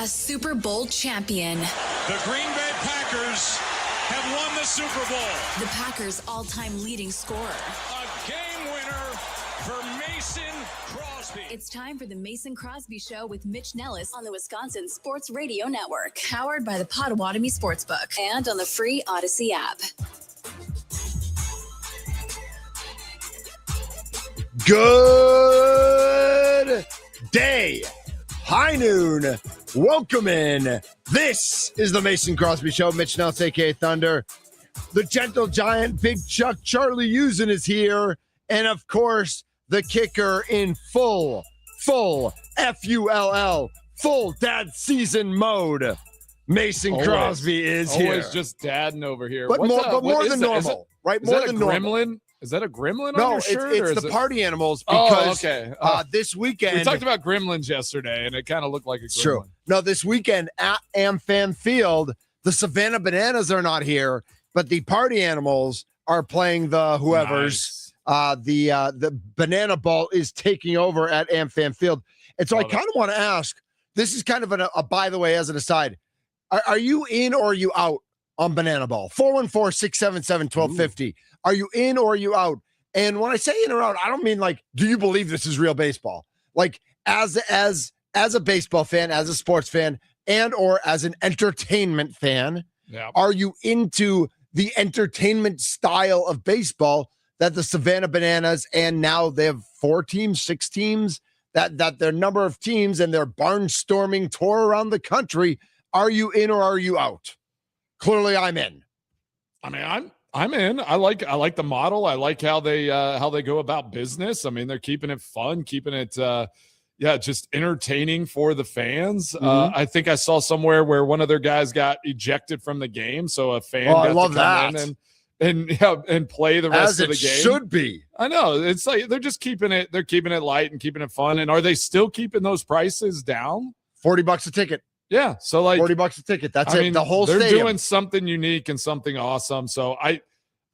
A Super Bowl champion. The Green Bay Packers have won the Super Bowl. The Packers' all-time leading scorer. A game winner for Mason Crosby. It's time for the Mason Crosby Show with Mitch Nellis on the Wisconsin Sports Radio Network. Powered by the Potawatomi Sportsbook and on the free Odyssey app. Good day. High noon. Welcome in. This is the Mason Crosby Show. Mitch Nelson, a.k.a. Thunder. The gentle giant, Big Chuck, Charlie Usen is here. And, of course, the kicker in full F-U-L-L, full dad season mode. Mason Crosby is here. Always just dadding over here. But more than normal, right? More than normal. Gremlin? Is that a gremlin no, on your shirt? it's the party animals because this weekend. We talked about gremlins yesterday, and it kind of looked like a gremlin. True. No, this weekend at AmFam Field, the Savannah Bananas are not here, but the party animals are playing the whoever's. Nice. The Banana Ball is taking over at AmFam Field. And so I kind of want to ask, this is kind of a by the way, as an aside, are you in or are you out on Banana Ball? 414-677-1250. Are you in or are you out? And when I say in or out, I don't mean like, do you believe this is real baseball? Like as a baseball fan, as a sports fan, and or as an entertainment fan, Are you into the entertainment style of baseball that the Savannah Bananas, and now they have 6 teams, that their number of teams and their barnstorming tour around the country? Are you in or are you out? Clearly I'm in. I mean, I'm in. I like the model. I like how they go about business. I mean, they're keeping it fun, keeping it just entertaining for the fans. Mm-hmm. I think I saw somewhere where one of their guys got ejected from the game, so a fan got to come in and play the rest of the game. Should be. I know. It's like they're just keeping it light and keeping it fun. And are they still keeping those prices down? $40 a ticket. Yeah, so like $40 a ticket. That's it. Mean, the whole they're stadium. Doing something unique and something awesome. So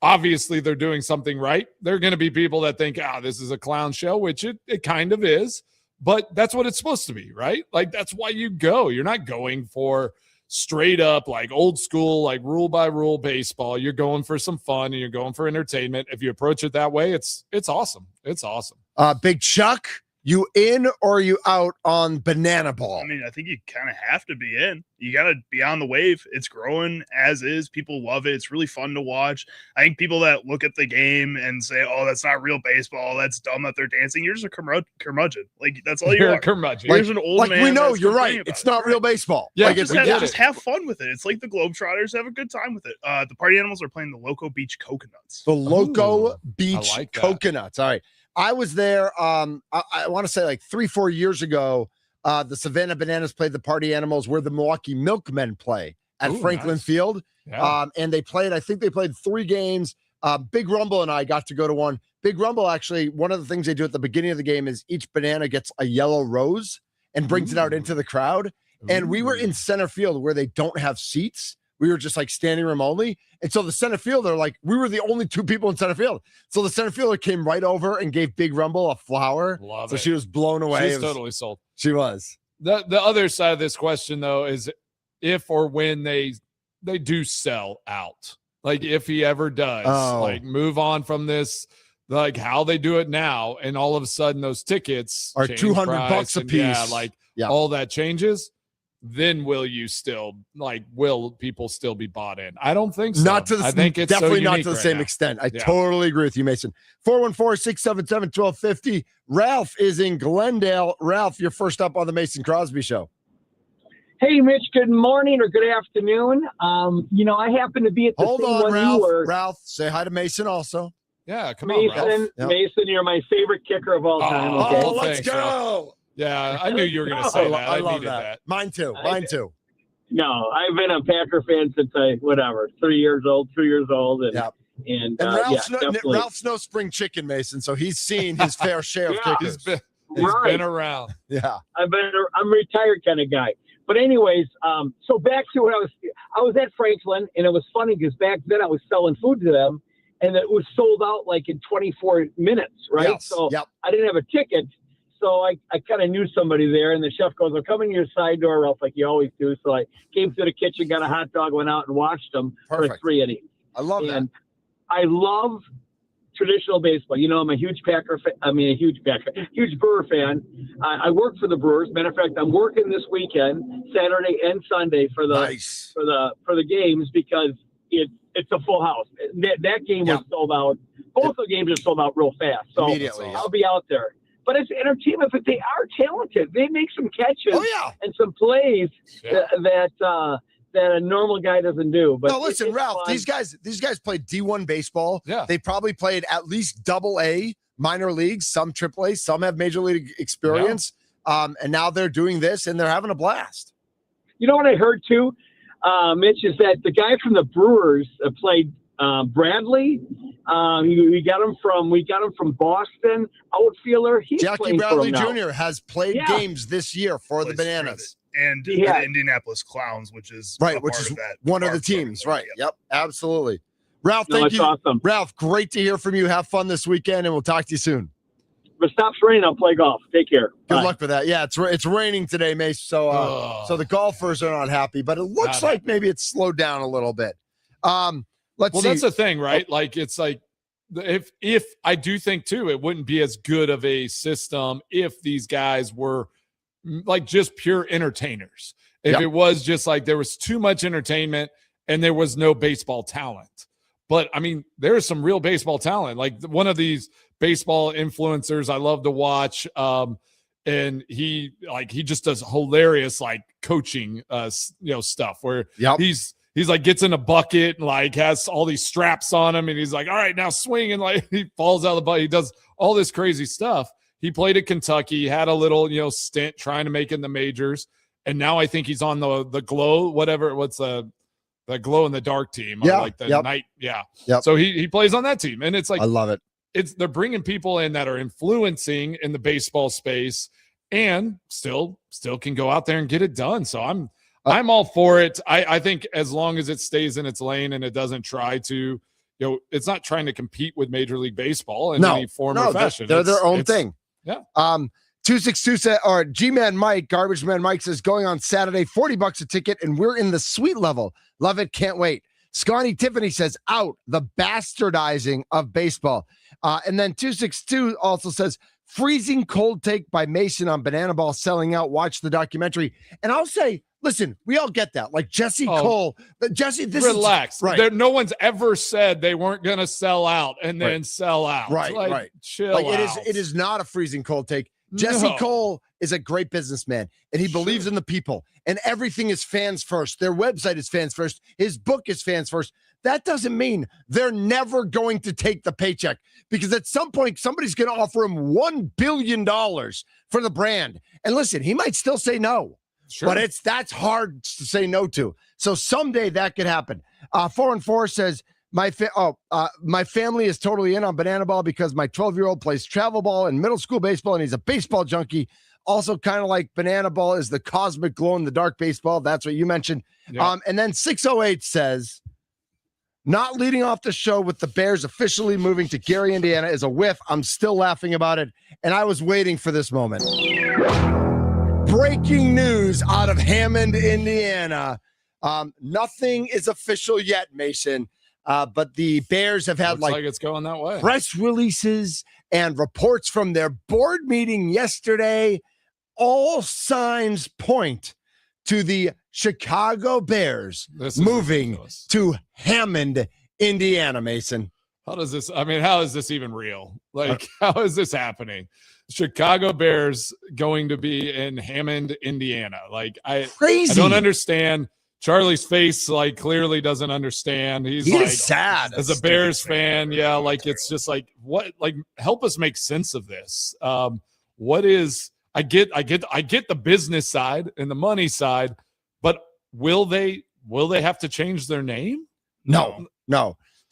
obviously they're doing something right. There are going to be people that think, this is a clown show, which it kind of is, but that's what it's supposed to be, right? Like that's why you go. You're not going for straight up like old school, like rule by rule baseball. You're going for some fun and you're going for entertainment. If you approach it that way, it's awesome. It's awesome. Big Chuck. You in or you out on Banana Ball? I mean, I think you kind of have to be in. You got to be on the wave. It's growing as is. People love it. It's really fun to watch. I think people that look at the game and say, "Oh, that's not real baseball. That's dumb that they're dancing." You're just a curmudgeon. Like that's all you're a curmudgeon. Like, Here's an old man. We know you're right. It's not real baseball. Yeah, like just have fun with it. It's like the Globetrotters. Have a good time with it. The party animals are playing the Loco Beach Coconuts. The Loco Beach Coconuts. All right. I was there, I want to say like 3-4 years ago, the Savannah Bananas played the party animals where the Milwaukee Milkmen play at Franklin Field. Yeah. And I think they played 3 games. Big Rumble and I got to go to one. Big Rumble, actually, one of the things they do at the beginning of the game is each banana gets a yellow rose and brings it out into the crowd. And we were in center field where they don't have seats. We were just like standing room only. And so the center fielder, like we were the only 2 people in center field. So the center fielder came right over and gave Big Rumble a flower. Love so it. She was blown away. She's totally sold. She was. The other side of this question though is if or when they do sell out. Like if he ever does, like move on from this, like how they do it now, and all of a sudden those tickets are $200 a piece. All that changes. Then will people still be bought in? I don't think so. Not to the, I think it's definitely so not to the same extent. I totally agree with you, Mason. 414-677-1250. Ralph is in Glendale. Ralph, you're first up on the Mason Crosby Show. Hey, Mitch, good morning or good afternoon. I happen to be at the Hold same on, one Ralph. you were. Ralph, say hi to Mason also. Yeah, come on, Ralph. Yep. Mason, you're my favorite kicker of all time. Okay? Let's go. Ralph. Yeah, I knew you were going to say that. I love needed that. Mine too. No, I've been a Packer fan since 3 years old, 2 years old. And Ralph's no spring chicken, Mason, so he's seen his fair share of kickers. He's been around. Yeah. I'm a retired kind of guy. But anyways, so back to what I was at Franklin, and it was funny because back then I was selling food to them, and it was sold out like in 24 minutes, right? Yes. I didn't have a ticket. So so I kind of knew somebody there, and the chef goes, "I'm coming to your side door, Ralph," like you always do. So I came through the kitchen, got a hot dog, went out and watched them for 3 innings. I love that. I love traditional baseball. You know, I'm a huge huge Brewer fan. I work for the Brewers. Matter of fact, I'm working this weekend, Saturday and Sunday for the games because it's a full house. That game was sold out. Both the games are sold out real fast. So Immediately, I'll be out there. But it's entertainment. But they are talented. They make some catches and some plays that a normal guy doesn't do. But no, listen, Ralph, these guys played D1 baseball. Yeah. They probably played at least AA minor leagues, some AAA, some have major league experience. And now they're doing this and they're having a blast. You know what I heard too, Mitch, is that the guy from the Brewers played Bradley. We got him from Boston, outfielder. Jackie Bradley Jr. has played games this year for the Bananas. And the Indianapolis Clowns, which is one of the teams, right? Yep, absolutely. Ralph, thank you. Awesome. Ralph, great to hear from you. Have fun this weekend, and we'll talk to you soon. If it stops raining, I'll play golf. Take care. Good luck with that. Yeah, it's raining today, Mace. So the golfers are not happy, but it looks like maybe it's slowed down a little bit. Let's see. That's the thing, right? Like it's like if I do think too, it wouldn't be as good of a system if these guys were like just pure entertainers. If it was just like there was too much entertainment and there was no baseball talent. But I mean, there's some real baseball talent. Like one of these baseball influencers I love to watch. And he just does hilarious like coaching stuff where he's like gets in a bucket and like has all these straps on him and he's like, all right, now swing, and like he falls out of the bucket. He does all this crazy stuff. He played at Kentucky, had a little, stint trying to make it in the majors. And now I think he's on the glow, what's the glow in the dark team. Or like the night. Yeah. Yep. So he plays on that team. And it's like, I love it. They're bringing people in that are influencing in the baseball space and still can go out there and get it done. So I'm all for it. I think as long as it stays in its lane and it doesn't try to, it's not trying to compete with Major League Baseball in any form or fashion. They're their own thing. Yeah. 262 said, or G-Man Mike, Garbage Man Mike says, going on Saturday, $40 a ticket, and we're in the suite level. Love it. Can't wait. Scotty Tiffany says, out the bastardizing of baseball. And then 262 also says, freezing cold take by Mason on Banana Ball selling out. Watch the documentary. And I'll say, listen, we all get that. Like Jesse Cole. Jesse, relax. Is right. No one's ever said they weren't going to sell out and then sell out. Right. Chill out. It is not a freezing cold take. Jesse Cole is a great businessman, and he believes in the people, and everything is fans first. Their website is fans first. His book is fans first. That doesn't mean they're never going to take the paycheck, because at some point, somebody's going to offer him $1 billion for the brand. And listen, he might still say no, but that's hard to say no to. So someday that could happen. 4-4 says, my family is totally in on Banana Ball because my 12-year-old plays travel ball and middle school baseball, and he's a baseball junkie. Also, kind of like Banana Ball is the cosmic glow-in-the-dark baseball. That's what you mentioned. Yeah. And then 608 says, not leading off the show with the Bears officially moving to Gary, Indiana is a whiff. I'm still laughing about it, and I was waiting for this moment. Breaking news out of Hammond, Indiana. Nothing is official yet, Mason. But the Bears have had like it's going that way. Press releases and reports from their board meeting yesterday. All signs point to the Chicago Bears moving to Hammond, Indiana, Mason. How is this even real? Like, how is this happening? Chicago Bears going to be in Hammond, Indiana. Like, crazy. I don't understand. Charlie's face, like, clearly doesn't understand. He's like sad as a Bears fan. Yeah, like it's just like what? Like, help us make sense of this. What is? I get the business side and the money side, but will they have to change their name? No.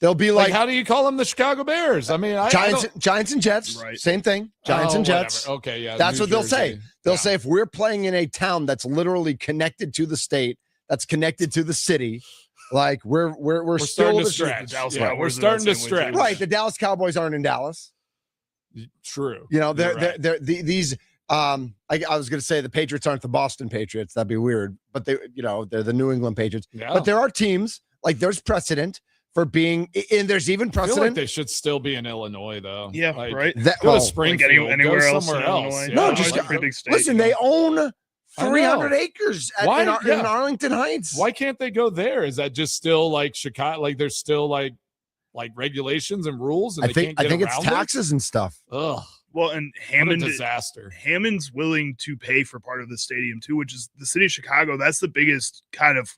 They'll be like, how do you call them the Chicago Bears? I mean, Giants and Jets, right. Same thing. Giants and Jets. Whatever. Okay, yeah, that's what they'll say. They'll say if we're playing in a town that's literally connected to the state, that's connected to the city, like we're starting to stretch. We're starting to stretch. Right, the Dallas Cowboys aren't in Dallas. True. They're these I was going to say the Patriots aren't the Boston Patriots. That'd be weird, but they're the New England Patriots. Yeah. But there are teams like there's precedent for being, and there's even I feel precedent. like they should still be in Illinois, though. Yeah, like, right. Go to Springfield, anywhere go else somewhere in else. Illinois. Yeah. No, Yeah, just it's a pretty big state. listen. They own 300 acres in Yeah. Arlington Heights. Why can't they go there? Is that just still like Chicago? Like there's still like regulations and rules, and I think it's around taxes and stuff. Ugh, Well, and what a Hammond disaster. Hammond's willing to pay for part of the stadium too, which is the city of Chicago. That's the biggest kind of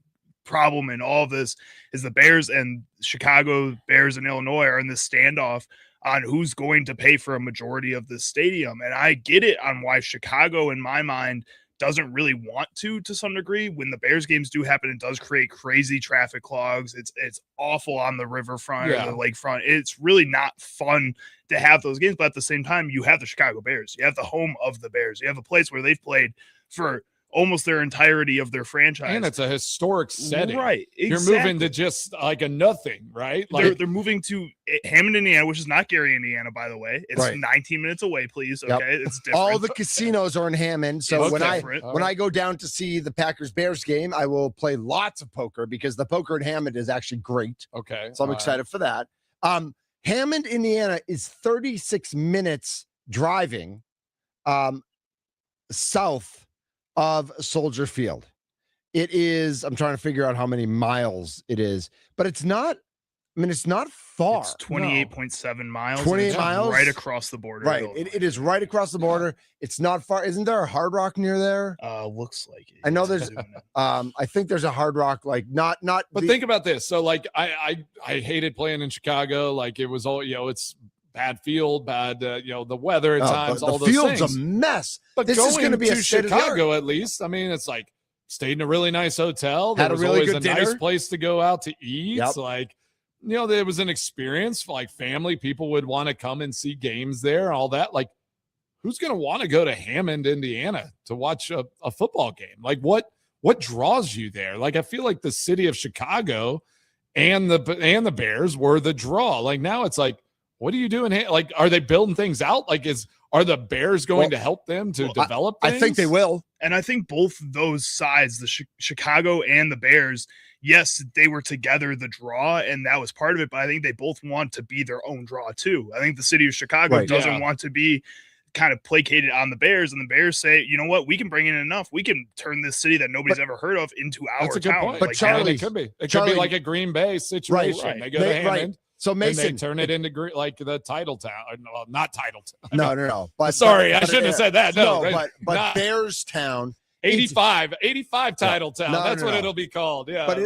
problem in all of this is the Bears and Chicago Bears and Illinois are in this standoff on who's going to pay for a majority of the stadium. And I get it on why Chicago, in my mind, doesn't really want to some degree. When the Bears games do happen, it does create crazy traffic clogs. It's awful on the riverfront or the lakefront. It's really not fun to have those games. But at the same time, you have the Chicago Bears. You have the home of the Bears. You have a place where they've played for almost their entirety of their franchise. And it's a historic setting. Right. Exactly. You're moving to just like a nothing, right? Like They're moving to Hammond, Indiana, which is not Gary, Indiana, by the way. It's Right. 19 minutes away, please. Okay. Yep. It's different. All the casinos are in Hammond. So It's when different. I go down to see the Packers Bears game, I will play lots of poker because the poker in Hammond is actually great. okay. So I'm all right. excited for that. Hammond, Indiana is 36 minutes driving south of Soldier Field. It is, I'm trying to figure out how many miles it is, but it's not, it's not far. It's 28.7 miles. 28 it's miles? right across the border. Right. It is right across the border. It's not far. Isn't there a Hard Rock near there? Looks like it. I know there's I think there's a Hard Rock, like not But think about this. So like I hated playing in Chicago. Like it was all, it's bad field, bad the weather at times, all the those field's things. a mess. But this going is going to be a Chicago at least. I mean, it's like stayed in a really nice hotel. There Had a was really always good a nice dinner. place to go out to eat. Yep. Like there was an experience. Like family, people would want to come and see games there, all that. Like who's going to want to go to Hammond, Indiana to watch a football game? Like what draws you there? Like I feel like the city of Chicago and the Bears were the draw. Like now it's like, what are you doing? Like, are they building things out? Like, are the Bears going to help them to develop things? I think they will. And I think both those sides, the Chicago and the Bears, yes, they were together the draw, and that was part of it. But I think they both want to be their own draw too. I think the city of Chicago doesn't want to be kind of placated on the Bears, and the Bears say, you know what, we can bring in enough. We can turn this city that nobody's ever heard of into our That's a good town. point. But Like, Charlie- it could be like a Green Bay situation. Right. They go to Hammond. Right. So And they Mason, turn it into like the title town. Well, not title town. no. But Sorry, I shouldn't have said that. No, but not- Bears Town, 85 title town. No, That's no, what no. it'll be called. Yeah. but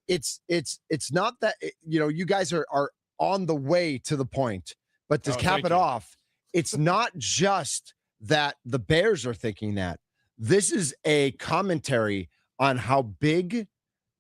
it's not that you guys are on the way to the point. But to Oh, cap thank it you. off, it's not just that the Bears are thinking that. This is a commentary on how big,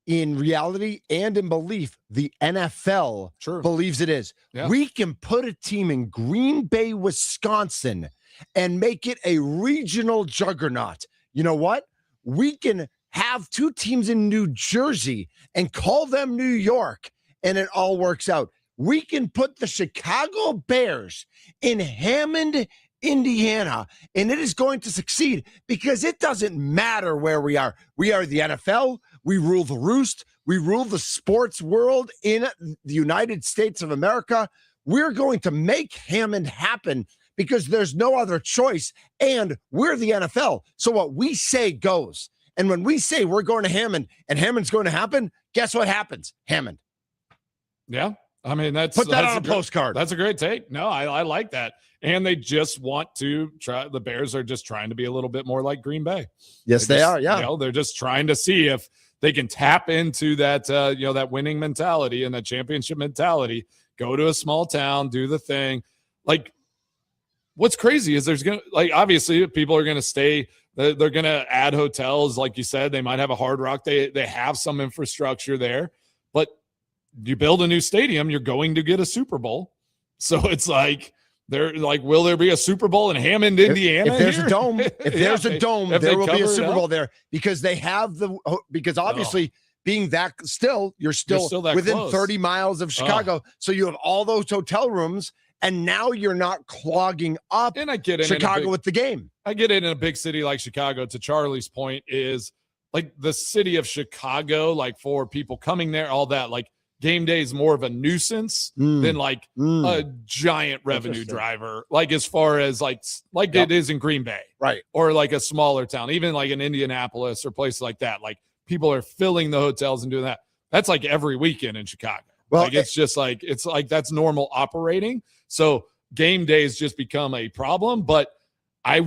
in reality and in belief, the NFL True. believes it is. Yeah. We can put a team in Green Bay, Wisconsin, and make it a regional juggernaut. You know what? We can have two teams in New Jersey and call them New York, and it all works out. We can put the Chicago Bears in Hammond, Indiana, and it is going to succeed because it doesn't matter where we are. We are the NFL. We rule the roost. We rule the sports world in the United States of America. We're going to make Hammond happen because there's no other choice. And we're the NFL. So what we say goes. And when we say we're going to Hammond and Hammond's going to happen, guess what happens? Hammond. Yeah. I mean, Put that that's on a postcard. That's a great take. No, I like that. And they just want to try. The Bears are just trying to be a little bit more like Green Bay. Yes, they are. Yeah. They're just trying to see if they can tap into that, that winning mentality and that championship mentality. Go to a small town, do the thing. Like, what's crazy is obviously people are going to stay. They're going to add hotels, like you said. They might have a Hard Rock. They have some infrastructure there, but you build a new stadium, you're going to get a Super Bowl. So it's like. They're like, will there be a Super Bowl in Hammond, Indiana? If there's here? a dome, there will be a Super Bowl there because they have because obviously being that you're still that within close. 30 miles of Chicago. So you have all those hotel rooms And now you're not clogging up And I get it Chicago with the game. I get it in a big city like Chicago. To Charlie's point, is like the city of Chicago, like for people coming there, all that, like game day is more of a nuisance than like a giant revenue driver, like as far as like it is in Green Bay, right? Or like a smaller town, even like in Indianapolis or places like that. Like people are filling the hotels and doing that. That's like every weekend in Chicago. Well, like it's just like that's normal operating. So game days just become a problem, but it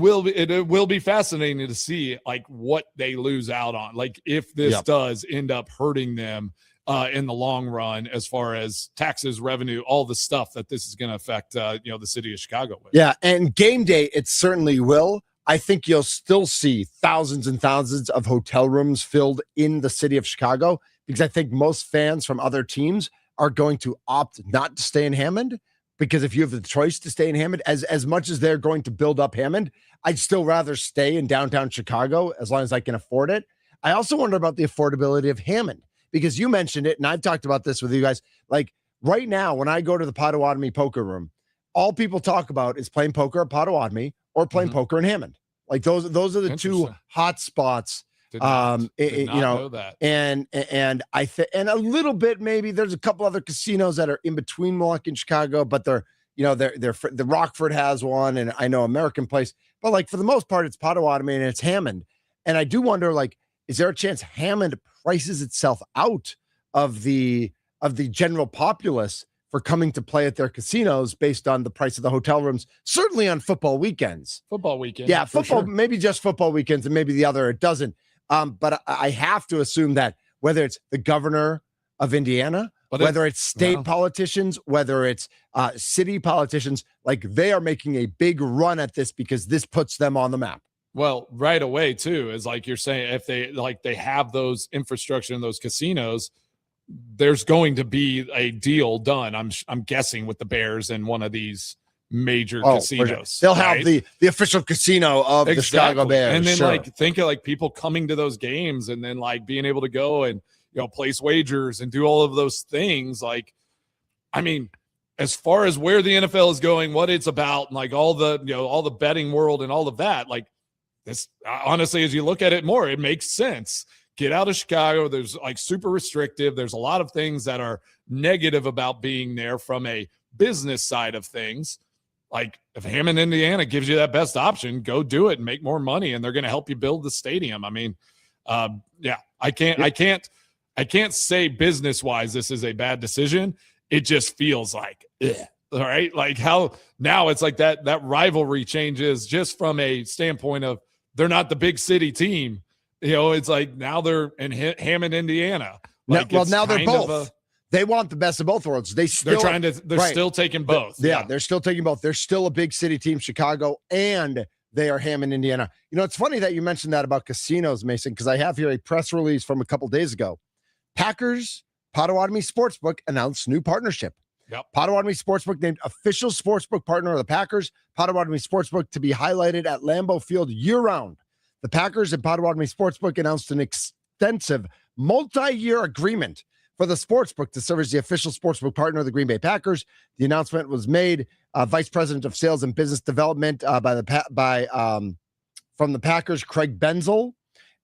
will be fascinating to see like what they lose out on. Like if this does end up hurting them in the long run, as far as taxes, revenue, all the stuff that this is going to affect, the city of Chicago with. Yeah. And game day, it certainly will. I think you'll still see thousands and thousands of hotel rooms filled in the city of Chicago, because I think most fans from other teams are going to opt not to stay in Hammond, because if you have the choice to stay in Hammond, as much as they're going to build up Hammond, I'd still rather stay in downtown Chicago as long as I can afford it. I also wonder about the affordability of Hammond, because you mentioned it, and I've talked about this with you guys. Like right now, when I go to the Potawatomi poker room, all people talk about is playing poker at Potawatomi or playing poker in Hammond. Like those are the two hot spots. Did not know that. And I think, and a little bit, maybe there's a couple other casinos that are in between Milwaukee and Chicago, but they're the Rockford has one, and I know American Place, but like for the most part, it's Potawatomi and it's Hammond. And I do wonder, like, is there a chance Hammond prices itself out of the general populace for coming to play at their casinos based on the price of the hotel rooms, certainly on football weekends. Yeah, football, sure. Maybe just football weekends, and maybe the other it doesn't. But I have to assume that whether it's the governor of Indiana, whether it's state politicians, whether it's city politicians, like they are making a big run at this because this puts them on the map. Well, right away too, is like you're saying, if they have those infrastructure in those casinos, there's going to be a deal done. I'm guessing with the Bears and one of these major casinos. Sure. They'll have the official casino of the Chicago Bears. And then like think of like people coming to those games and then like being able to go and place wagers and do all of those things. Like, I mean, as far as where the NFL is going, what it's about, and like all the betting world and all of that, like this, honestly, as you look at it more, it makes sense. Get out of Chicago. There's like super restrictive. There's a lot of things that are negative about being there from a business side of things. Like if Hammond, Indiana gives you that best option, go do it and make more money, and they're going to help you build the stadium. I mean, I can't say business wise this is a bad decision. It just feels like, all right, like how now it's like that rivalry changes just from a standpoint of they're not the big city team. It's like now they're in Hammond, Indiana. Like now they're both. They want the best of both worlds. They're still taking both. They're still taking both. They're still a big city team, Chicago, and they are Hammond, Indiana. It's funny that you mentioned that about casinos, Mason, because I have here a press release from a couple days ago. Packers Potawatomi Sportsbook announced new partnership. Yep. Potawatomi Sportsbook named official sportsbook partner of the Packers. Potawatomi Sportsbook to be highlighted at Lambeau Field year-round. The Packers and Potawatomi Sportsbook announced an extensive multi-year agreement for the sportsbook to serve as the official sportsbook partner of the Green Bay Packers. The announcement was made Vice President of Sales and Business Development from the Packers, Craig Benzel,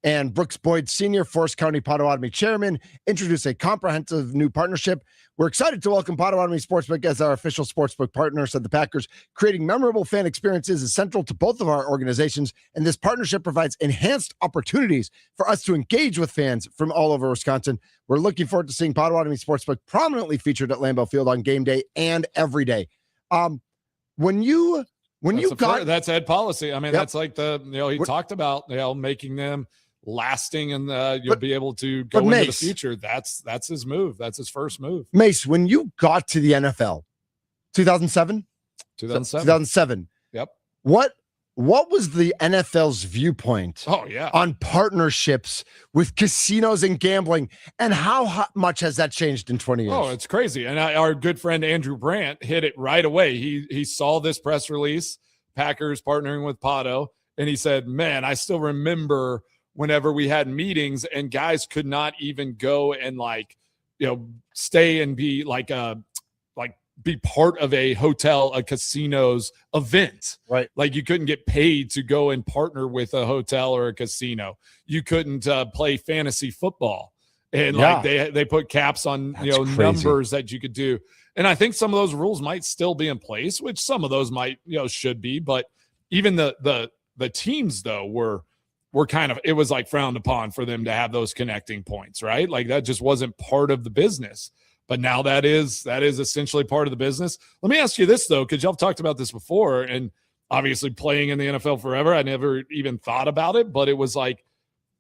and Brooks Boyd Sr., Forest County Potawatomi Chairman, introduced a comprehensive new partnership. We're excited to welcome Potawatomi Sportsbook as our official sportsbook partner, said the Packers. Creating memorable fan experiences is central to both of our organizations, and this partnership provides enhanced opportunities for us to engage with fans from all over Wisconsin. We're looking forward to seeing Potawatomi Sportsbook prominently featured at Lambeau Field on game day and every day. That's Ed policy. I mean, that's like he talked about making them lasting, and you'll be able to go into the future. That's his move. That's his first move. Mace, when you got to the NFL, 2007. Yep. What was the NFL's viewpoint on partnerships with casinos and gambling, and how much has that changed in 20 years? Oh, it's crazy. And our good friend Andrew Brandt hit it right away. He saw this press release, Packers partnering with Pato, and he said, man, I still remember whenever we had meetings and guys could not even go and stay and be be part of a hotel, a casino's event. Right. Like you couldn't get paid to go and partner with a hotel or a casino. You couldn't play fantasy football. And like they put caps on, That's crazy. numbers that you could do. And I think some of those rules might still be in place, which some of those might, should be, but even the teams though were kind of, it was like frowned upon for them to have those connecting points, right? Like that just wasn't part of the business. But now that is essentially part of the business. Let me ask you this though, because y'all talked about this before, and obviously playing in the NFL forever, I never even thought about it, but it was like,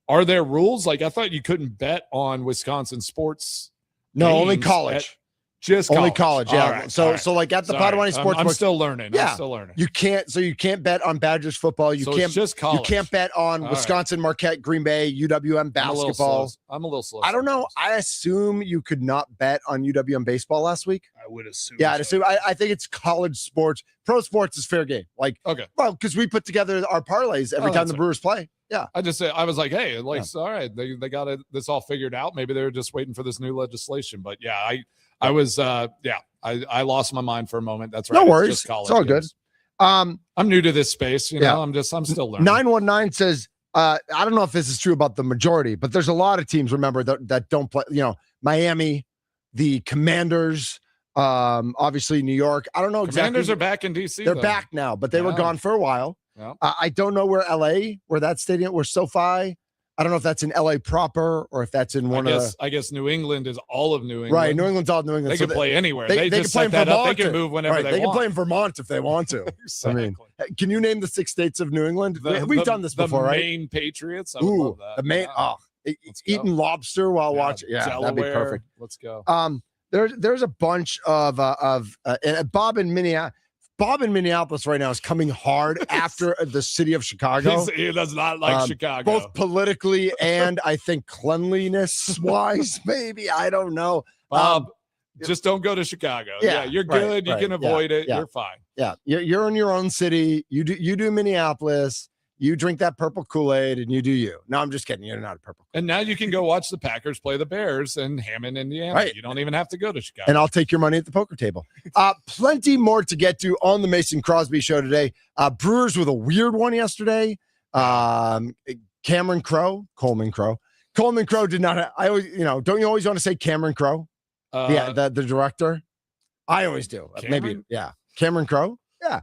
are there rules? Like I thought you couldn't bet on Wisconsin sports. No, only college. Just only college, yeah. Right, so like at the Potawatomi Sports I'm Book, still learning. Yeah. I'm still learning. You can't bet on Badgers football. You So can't it's just college. You can't bet on Wisconsin, Marquette, Green Bay, UWM basketball. I'm a little slow. I don't know. I assume you could not bet on UWM baseball last week. I would assume. Yeah, I'd assume. I think it's college sports. Pro sports is fair game. Like, okay. Well, because we put together our parlays every time the Brewers play. Yeah. I was like, hey, at least, all right, they got this all figured out. Maybe they're just waiting for this new legislation. But yeah, I was, I lost my mind for a moment. That's right. No worries. It's just college it's all games. good. I'm new to this space. I'm still learning. 919 says, I don't know if this is true about the majority, but there's a lot of teams, remember, that don't play, Miami, the Commanders, obviously New York. I don't know exactly. Commanders are back in DC. They're back now, but they were gone for a while. Yeah. I don't know where that stadium, where SoFi, I don't know if that's in LA proper or if that's in I guess New England is all of New England. Right. New England's all New England. They can play anywhere. They can just play set in that up. Vermont. They can move whenever they can want. play in Vermont if they want to. Exactly. I mean, can you name the 6 states of New England? We've done this before, right? The Maine Patriots. I would love that. The Maine. Eating lobster while watching. Yeah, Delaware. that'd be perfect. Let's go. There's a bunch of Bob in Minneapolis right now is coming hard after the city of Chicago. He does not like Chicago, both politically and I think cleanliness wise. Maybe I don't know. Bob, just don't go to Chicago. Yeah, you're good. You can avoid it. You're fine. Yeah, you're in your own city. You do Minneapolis. You drink that purple Kool-Aid and you do you. No, I'm just kidding. You're not a purple Kool-Aid. And now you can go watch the Packers play the Bears in Hammond, Indiana. Right. You don't even have to go to Chicago. And I'll take your money at the poker table. Plenty more to get to on the Mason Crosby show today. Brewers with a weird one yesterday. Coleman Crow did not have, I always, don't you always want to say Cameron Crowe? The director? I always do. Cameron? Maybe, yeah. Cameron Crowe? Yeah.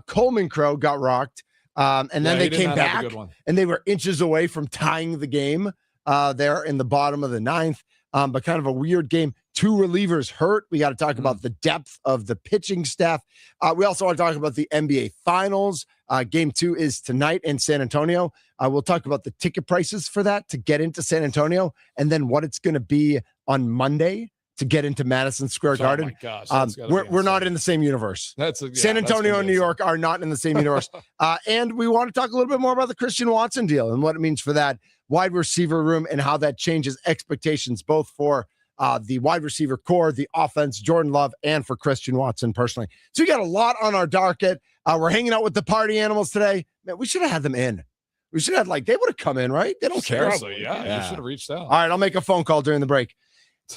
Coleman Crowe got rocked. And then they came back and they were inches away from tying the game there in the bottom of the ninth. But kind of a weird game. 2 relievers hurt. We got to talk about the depth of the pitching staff. We also want to talk about the NBA Finals. Game 2 is tonight in San Antonio. We'll talk about the ticket prices for that to get into San Antonio and then what it's going to be on Monday to get into Madison Square Garden. Oh my gosh, we're not in the same universe. San Antonio and New York are not in the same universe. And we want to talk a little bit more about the Christian Watson deal and what it means for that wide receiver room and how that changes expectations both for the wide receiver core, the offense, Jordan Love, and for Christian Watson personally. So we got a lot on our docket. We're hanging out with the party animals today. Man, we should have had them in. We should have they would have come in, right? They don't care. Yeah, you should have reached out. All right, I'll make a phone call during the break.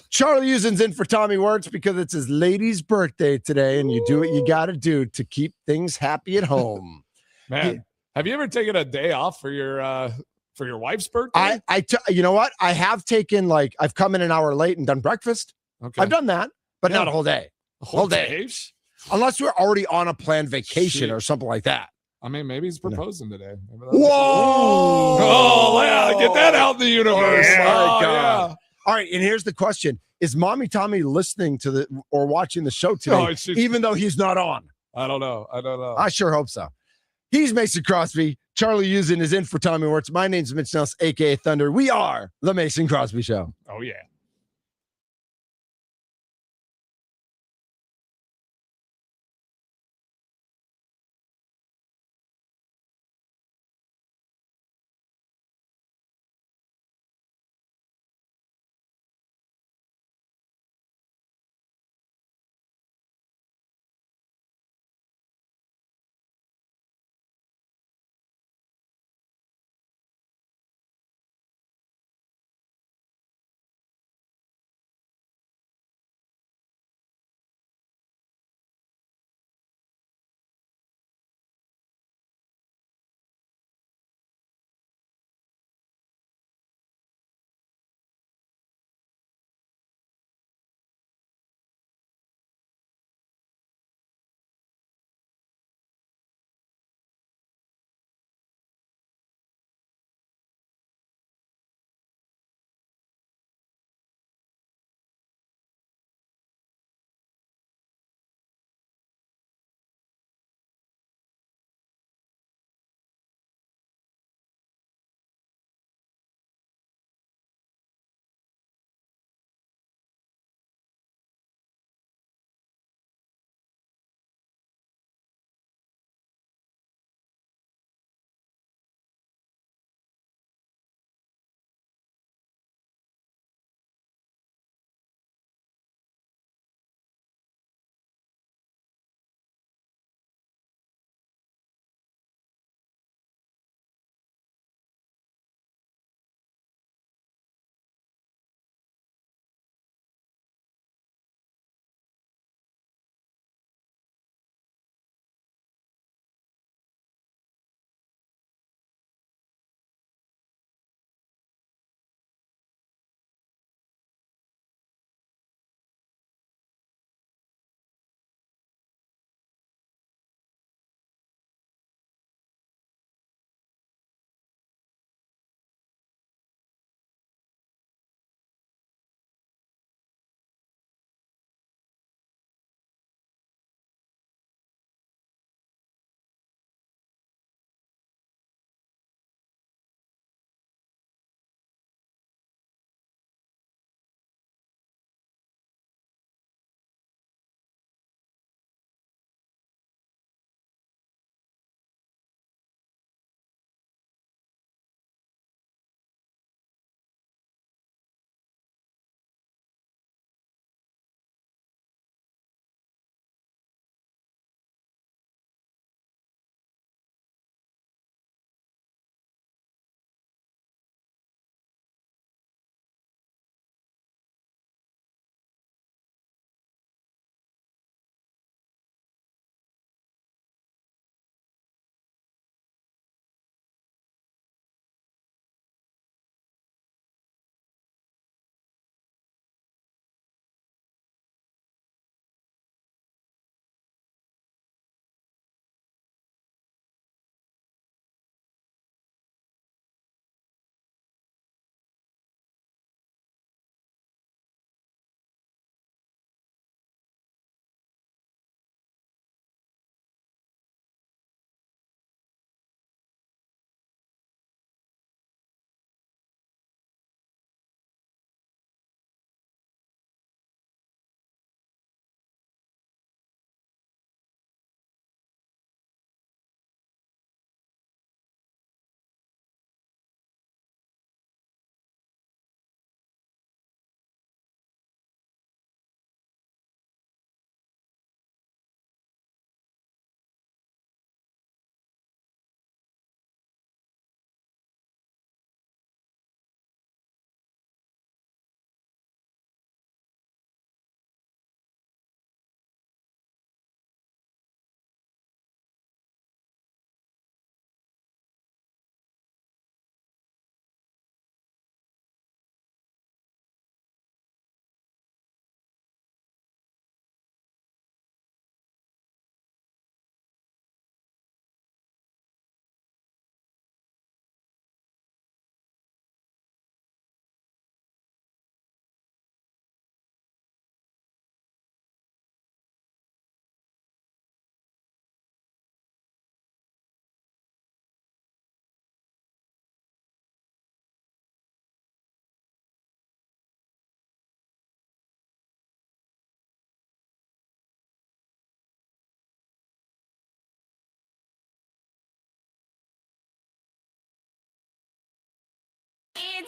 Charlie Usen's in for Tommy Wirtz because it's his lady's birthday today, and you do what you got to do to keep things happy at home. Man, have you ever taken a day off for your wife's birthday? You know what? I have taken I've come in an hour late and done breakfast. Okay, I've done that, but not a whole day. A whole day? Unless we're already on a planned vacation or something like that. I mean, maybe he's proposing today. Whoa! Oh, yeah, get that out in the universe. Oh, my God. Yeah. All right, and here's the question. Is Mommy Tommy listening to or watching the show today, even though he's not on? I don't know. I sure hope so. He's Mason Crosby. Charlie Usen is in for Tommy Wirtz. My name's Mitch Nelson, a.k.a. Thunder. We are the Mason Crosby Show. Oh, yeah.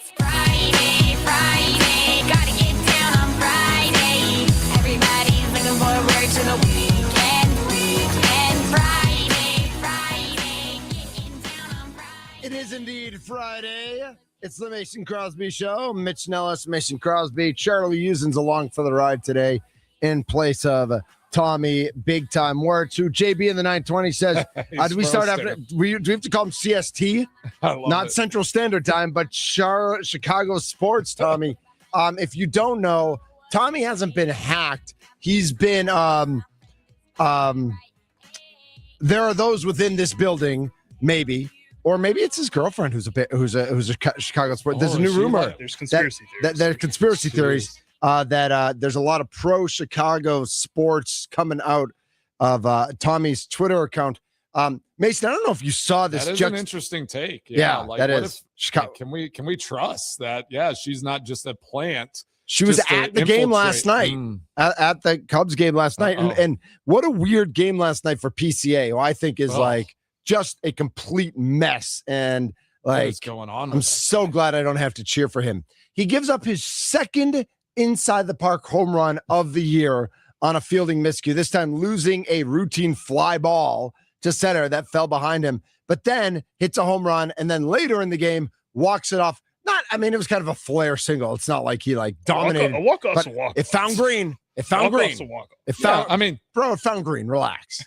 Friday, Friday, gotta get down on Friday. Everybody's looking forward to the weekend. Friday, Friday, getting down on Friday. It is indeed Friday. It's the Mason Crosby Show. Mitch Nellis, Mason Crosby, Charlie Usen's along for the ride today in place of Tommy Big Time Wirtz, who JB in the 920 says, do we start after? Do we have to call him CST? Not Central Standard Time, but Chicago Sports, Tommy. If you don't know, Tommy hasn't been hacked. He's been, there are those within this building, maybe, or maybe it's his girlfriend who's a Chicago Sport. There's a new rumor. There's conspiracy theories. There are conspiracy theories. That there's a lot of pro-Chicago sports coming out of Tommy's Twitter account. Mason, I don't know if you saw this. That is an interesting take. Yeah, like, that what is. If, Chicago. Can we trust that? Yeah, she's not just a plant. She was at the game last night, at the Cubs game last night. And what a weird game last night for PCA, who I think is like just a complete mess. And like, what's going on? I'm so glad I don't have to cheer for him. He gives up his second inside the park home run of the year on a fielding miscue, this time losing a routine fly ball to center that fell behind him, but then hits a home run. And then later in the game, walks it off. It was kind of a flare single. It's not like he dominated. A walk-off's a but walk-off. It found green. It found green. It found, bro, it found green. Relax.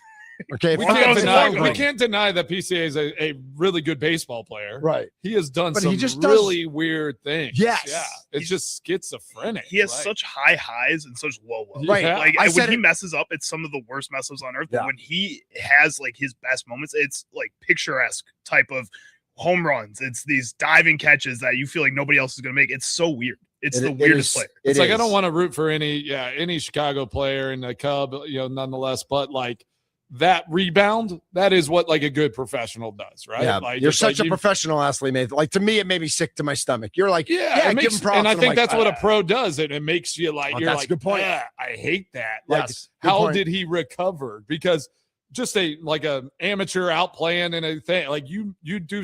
Okay. We can't deny that PCA is a really good baseball player. Right. He has done but some he just really weird things. Yes. Yeah. It's just schizophrenic. He has such high highs and such low lows. Right. Yeah. Like when he messes up, it's some of the worst mess-ups on earth. Yeah. But when he has like his best moments, it's like picturesque type of home runs. It's these diving catches that you feel like nobody else is going to make. It's so weird. It's the weirdest player. It's like I don't want to root for any Chicago player in the Cub, nonetheless, but like that rebound, that is what like a good professional does, right? Yeah, like you're such a professional athlete, mate. Like to me, it made me sick to my stomach. You're like, give him props. And I think that's what a pro does. It makes you like, you're that's like, a good point. I hate that. Yes, like, how did he recover? Because just a amateur outplaying and a thing, like you do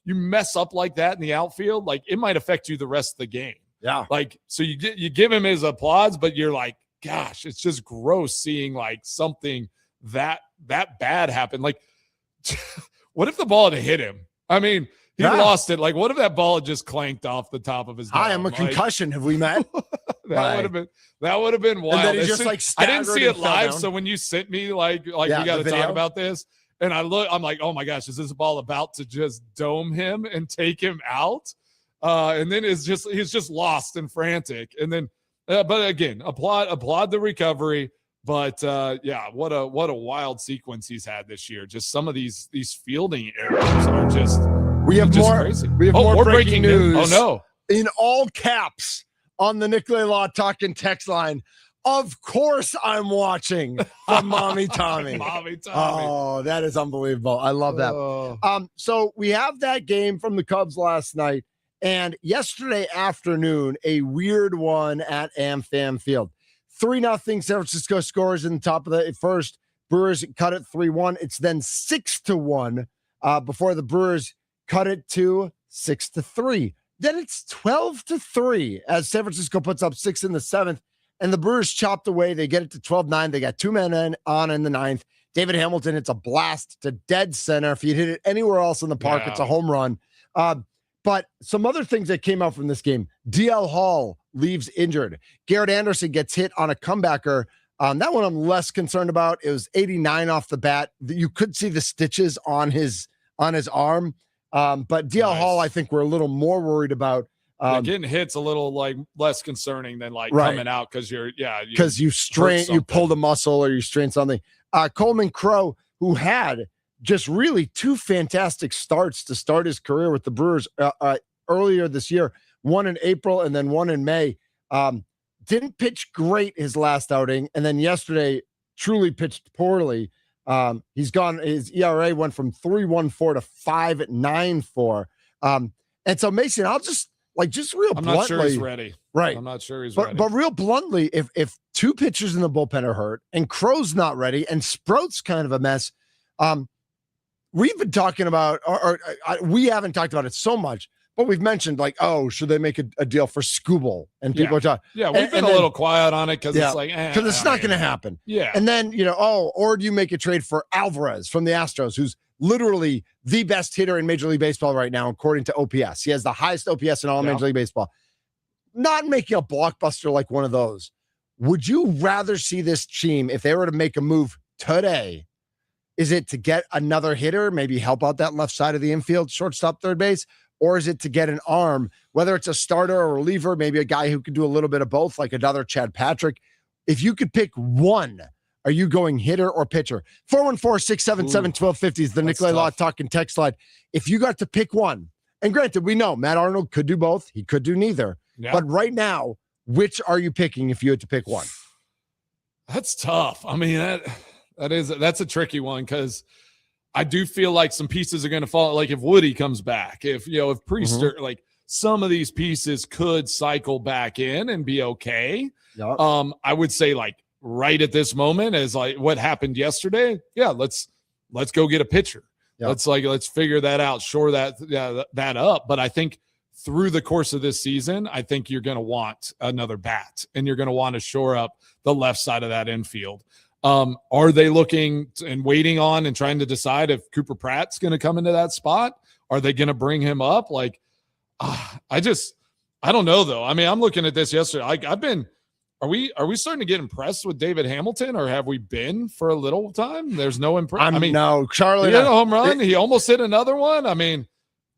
you mess up like that in the outfield, like it might affect you the rest of the game. Yeah. Like, so you give him his applause, but you're like, gosh, it's just gross seeing like something that bad happen. Like, what if the ball had hit him? I mean, he lost it. Like, what if that ball had just clanked off the top of his dome? Hi, I'm a concussion. Have we met? That would have been wild. And then he just I didn't see it live, so when you sent me we got to talk about this, and I'm like, oh my gosh, is this ball about to just dome him and take him out? And then he's just lost and frantic, and then but again, applaud the recovery. But what a wild sequence he's had this year. Just some of these fielding errors are just crazy. We have more breaking news. Oh no! In all caps on the Nicolay Law Talking text line. Of course, I'm watching from Mommy Tommy. Mommy Tommy. Oh, that is unbelievable. I love that. So we have that game from the Cubs last night, and yesterday afternoon, a weird one at AmFam Field. 3-0 San Francisco scores in the top of the first. Brewers cut it 3-1. It's then 6-1 before the Brewers cut it to 6-3. Then it's 12-3 as San Francisco puts up 6 in the 7th, and the Brewers chopped away. They get it to 12-9. They got 2 men on in the 9th. David Hamilton, it's a blast to dead center. If you'd hit it anywhere else in the park, it's a home run. But some other things that came out from this game. DL Hall leaves injured. Garrett Anderson gets hit on a comebacker. That one I'm less concerned about. It was 89 off the bat. You could see the stitches on his arm. But DL Hall, I think we're a little more worried about. Getting hit's a little like less concerning than coming out because you pulled a muscle or you strained something. Coleman Crow, who had just really 2 fantastic starts to start his career with the Brewers earlier this year, one in April and then one in May. Didn't pitch great his last outing, and then yesterday truly pitched poorly. He's gone. His ERA went from 3.14 to 5.94. And so Mason, I'll just real I'm bluntly. not sure he's ready. Right. I'm not sure he's ready. But real bluntly, if 2 pitchers in the bullpen are hurt and Crow's not ready and Sprout's kind of a mess, we've been talking about, or we haven't talked about it so much, but we've mentioned like, oh, should they make a deal for Skubal? And people are talking. Yeah, we've been a little quiet on it because it's like, because it's not going to happen. Yeah. And then, or do you make a trade for Alvarez from the Astros, who's literally the best hitter in Major League Baseball right now, according to OPS. He has the highest OPS in all Major League Baseball. Not making a blockbuster like one of those. Would you rather see this team, if they were to make a move today, is it to get another hitter, maybe help out that left side of the infield, shortstop, third base? Or is it to get an arm, whether it's a starter or a reliever, maybe a guy who could do a little bit of both, like another Chad Patrick? If you could pick one, are you going hitter or pitcher? 414-677-1250 is the Nikolai Law talking text line. If you got to pick one, and granted, we know Matt Arnold could do both. He could do neither. Yeah. But right now, which are you picking if you had to pick one? That's tough. I mean, that's a tricky one because I do feel like some pieces are going to fall. Like if Woody comes back, if Priester, like some of these pieces could cycle back in and be okay. Yep. I would say like right at this moment is like what happened yesterday. Yeah, let's go get a pitcher. Yep. Let's figure that out, shore that up. But I think through the course of this season, I think you're going to want another bat and you're going to want to shore up the left side of that infield. Are they looking and waiting on and trying to decide if Cooper Pratt's going to come into that spot? Are they going to bring him up? Like, I don't know though. I mean, I'm looking at this yesterday. Are we starting to get impressed with David Hamilton, or have we been for a little time? There's no impression. No, Charlie. He hit a home run. He almost hit another one. I mean,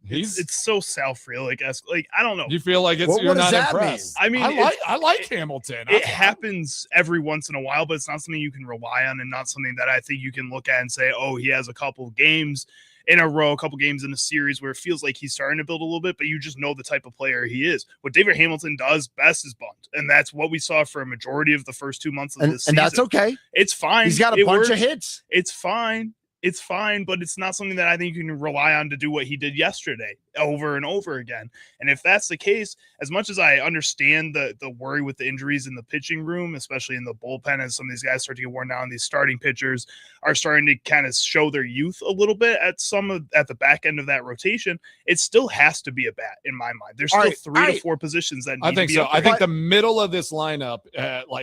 it's so Sal-Frelick-esque. Like, I don't know. You feel like you're not impressed. Mean? I mean, I like Hamilton. It happens every once in a while, but it's not something you can rely on, and not something that I think you can look at and say, oh, he has a couple of games in a row, a couple games in a series where it feels like he's starting to build a little bit, but you just know the type of player he is. What David Hamilton does best is bunt, and that's what we saw for a majority of the first 2 months of this season. And that's okay. It's fine. He's got a bunch of hits. It's fine. It's fine, but it's not something that I think you can rely on to do what he did yesterday over and over again. And if that's the case, as much as I understand the worry with the injuries in the pitching room, especially in the bullpen, as some of these guys start to get worn down, these starting pitchers are starting to kind of show their youth a little bit at the back end of that rotation, it still has to be a bat in my mind. There's still 3 to 4 positions that need to be I think the middle of this lineup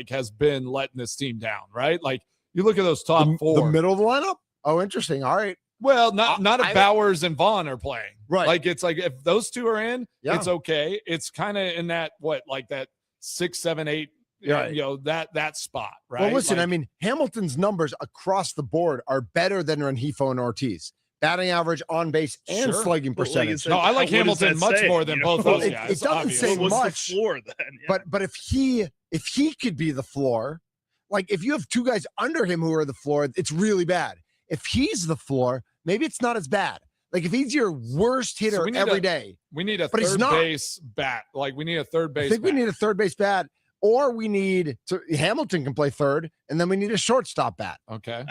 has been letting this team down, right? Like you look at those top 4. The middle of the lineup? Oh, interesting. All right. Well, not if Bowers and Vaughn are playing. Right. Like it's like if those two are in, it's okay. It's kind of in that that 6, 7, 8, that spot, right? Well, listen, I mean, Hamilton's numbers across the board are better than Rengifo and Ortiz. Batting average, on base, and slugging percentage. I like Hamilton much more than both those guys. It doesn't say much. The floor then? Yeah. But if he could be the floor, like if you have 2 guys under him who are the floor, it's really bad. If he's the floor, maybe it's not as bad. Like if he's your worst hitter every day. We need a third base bat. Like we need a third base. I think we need a third base bat, or we need Hamilton can play third, and then we need a shortstop bat. Okay.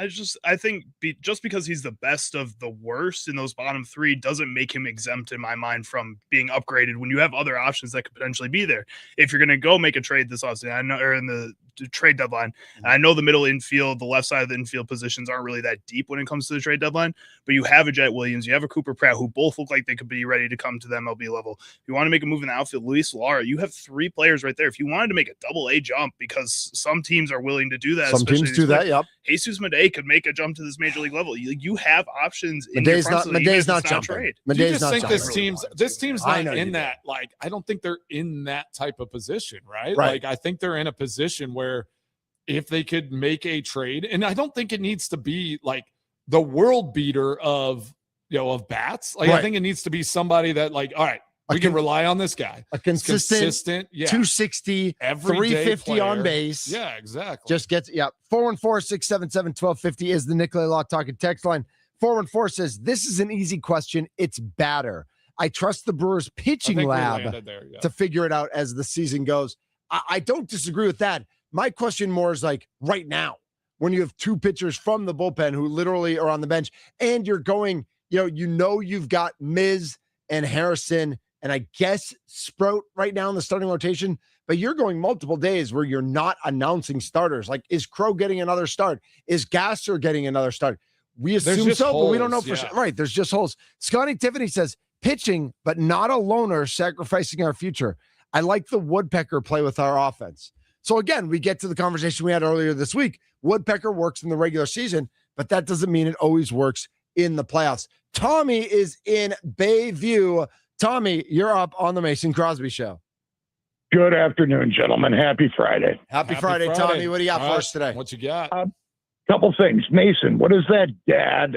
I think just because he's the best of the worst in those bottom 3 doesn't make him exempt in my mind from being upgraded when you have other options that could potentially be there. If you're going to go make a trade this offseason, I know, or in the trade deadline, and I know the middle infield, the left side of the infield positions aren't really that deep when it comes to the trade deadline, but you have a Jet Williams, you have a Cooper Pratt, who both look like they could be ready to come to the MLB level. If you want to make a move in the outfield, Luis Lara, you have 3 players right there. If you wanted to make a double-A jump, because some teams are willing to do that. Some teams do that, yep. Jesus Madej could make a jump to this major league level. You have options in your front. Madej's not jumping. Do you just think this team's not in that, like, I don't think they're in that type of position, right? Like, I think they're in a position where if they could make a trade, and I don't think it needs to be like the world beater of bats. Like I think it needs to be somebody that like, all right, we can rely on this guy. A consistent 260, 350 on base. Yeah, exactly. Just gets 414-677-1250 is the Nikolai Law talking text line. 414 says, this is an easy question. It's batter. I trust the Brewers pitching lab to figure it out as the season goes. I don't disagree with that. My question more is like right now, when you have 2 pitchers from the bullpen who literally are on the bench, and you're going, you've got Miz and Harrison and I guess Sprout right now in the starting rotation, but you're going multiple days where you're not announcing starters. Like, is Crow getting another start? Is Gasser getting another start? We assume so, but we don't know for sure. Right, there's just holes. Scotty Tiffany says, pitching, but not a loner sacrificing our future. I like the woodpecker play with our offense. So again, we get to the conversation we had earlier this week. Woodpecker works in the regular season, but that doesn't mean it always works in the playoffs. Tommy is in Bayview. Tommy, you're up on the Mason Crosby Show. Good afternoon, gentlemen. Happy Friday. Happy Friday, Tommy. What do you got for us today? What you got? Couple things. Mason, what does that dad/SCN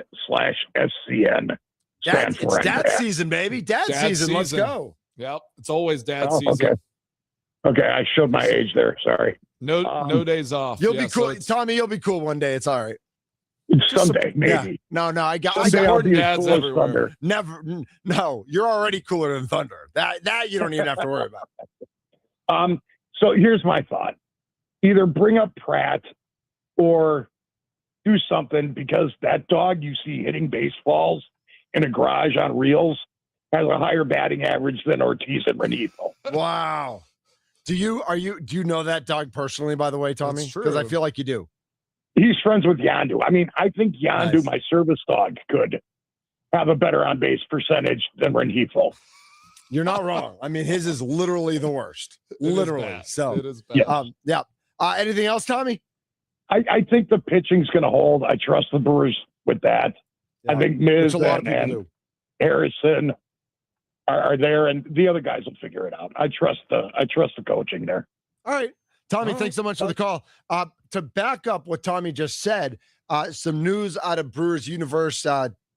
stand for? It's dad season, baby. Dad season. Let's go. Yep. It's always dad season. Okay. I showed my age there. Sorry. No days off. You'll be cool. Tommy, you'll be cool one day. It's all right. Someday, maybe. Yeah. No, I got dads everywhere. Thunder. Never. No, you're already cooler than Thunder. That you don't even have to worry about. So here's my thought. Either bring up Pratt or do something, because that dog you see hitting baseballs in a garage on reels has a higher batting average than Ortiz and Renito. Wow. Do you know that dog personally, by the way, Tommy? Because I feel like you do. He's friends with Yandu. I mean, I think Yandu, Nice. my service dog, could have a better on base percentage than Renito. You're not wrong. I mean, his is literally the worst. Literally. So It is bad. yeah. Anything else, Tommy? I think the pitching's going to hold. I trust the Brewers with that. Yeah, I think Miz which a lot of people and do. Harrison are there, and the other guys will figure it out. I trust the coaching there. All right. Tommy, All thanks so much for the call. To back up what Tommy just said, some news out of Brewers Universe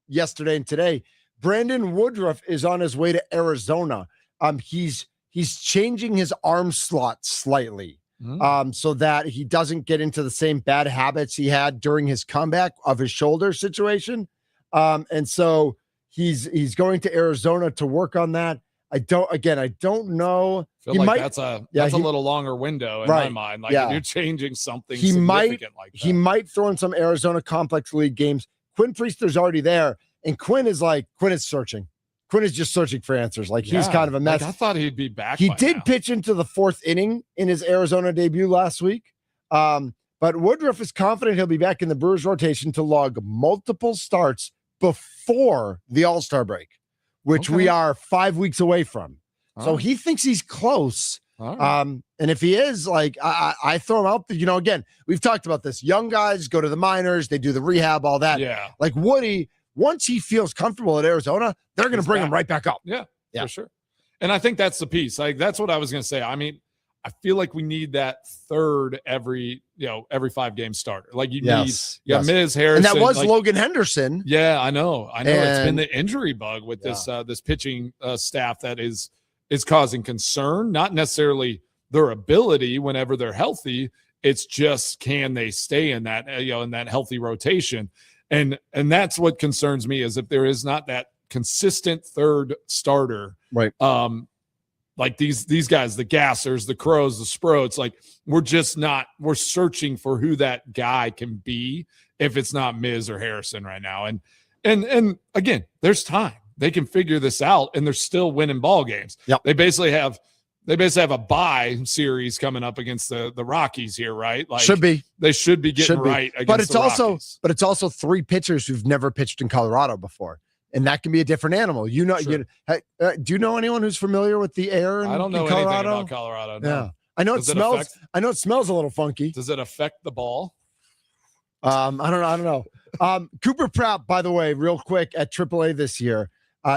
yesterday and today. Brandon Woodruff is on his way to Arizona. He's changing his arm slot slightly so that he doesn't get into the same bad habits he had during his comeback of his shoulder situation. And so he's going to Arizona to work on that. I don't know. I feel like that's a little longer window in my mind. Like if you're changing something significant like that. He might throw in some Arizona Complex League games. Quinn Priester's already there, and Quinn is searching. Quinn is just searching for answers. Like he's kind of a mess. Like I thought he'd be back. He by did now. pitch into the 4th inning in his Arizona debut last week. But Woodruff is confident he'll be back in the Brewers rotation to log multiple starts before the All-Star break, which we are 5 weeks away from. So he thinks he's close. And if he is, like, I throw him out. Again, we've talked about this. Young guys go to the minors, they do the rehab, all that. Yeah. Like Woody, once he feels comfortable at Arizona, they're going to bring him right back up. Yeah, for sure. And I think that's the piece. Like that's what I was going to say. I mean, I feel like we need that third every 5-game starter. Like you need Miz Harrison. And that was Logan Henderson. Yeah, I know. It's been the injury bug with this pitching staff that is causing concern, not necessarily their ability whenever they're healthy. It's just, can they stay in that, in that healthy rotation? And that's what concerns me, is if there is not that consistent third starter, right? Like these guys, the Gassers, the Crows, the Sproats, like we're searching for who that guy can be if it's not Miz or Harrison right now. And again, there's time. They can figure this out, and they're still winning ball games. Yep. They basically have a bye series coming up against the Rockies here, right? Like they should be getting right against Rockies. But it's also 3 pitchers who've never pitched in Colorado before, and that can be a different animal. Do you know anyone who's familiar with the air? I don't know anything about Colorado. No. Yeah, I know it smells a little funky. Does it affect the ball? I don't know. Cooper Pratt, by the way, real quick, at AAA this year,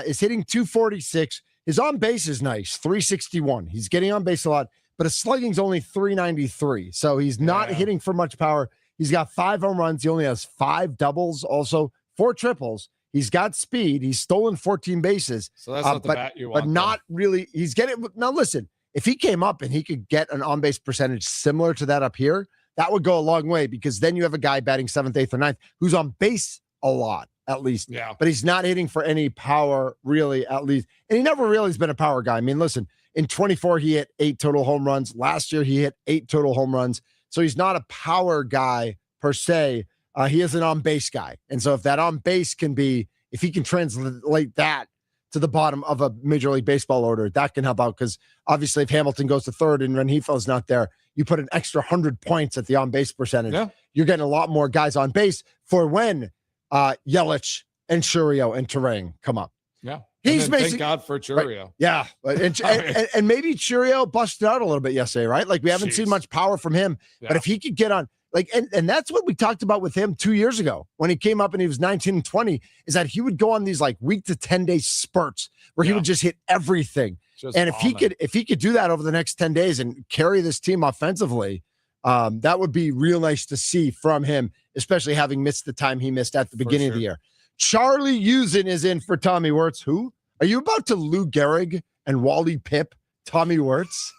is hitting 246. His on base is nice, 361. He's getting on base a lot, but his slugging's only 393. So he's not hitting for much power. He's got 5 home runs. He only has 5 doubles, also 4 triples. He's got speed. He's stolen 14 bases. So that's not the bat you want. But not really. He's getting. Now listen, if he came up and he could get an on base percentage similar to that up here, that would go a long way, because then you have a guy batting 7th, 8th, or 9th who's on base a lot, at least. Yeah. But he's not hitting for any power, really, at least. And he never really has been a power guy. I mean, listen, in 24, he hit 8 total home runs. Last year, he hit 8 total home runs. So he's not a power guy per se. He is an on-base guy. And so if that on-base can be, if he can translate that to the bottom of a Major League Baseball order, that can help out, because obviously if Hamilton goes to 3rd and Renifro's not there, you put an extra 100 points at the on-base percentage. Yeah. You're getting a lot more guys on base for when Yelich and Shurio and Terang come up. Yeah. He's thank basically God for Churio. yeah, and maybe Churio busted out a little bit yesterday, right? Like we haven't seen much power from him, but if he could get on, like, and that's what we talked about with him 2 years ago when he came up and he was 19 and 20, is that he would go on these like week to 10-day spurts where he would just hit everything. And if he could do that over the next 10 days and carry this team offensively, that would be real nice to see from him, especially having missed the time he missed at the beginning of the year. Charlie Usen is in for Tommy Wirtz. Who? Are you about to Lou Gehrig and Wally Pipp Tommy Wirtz?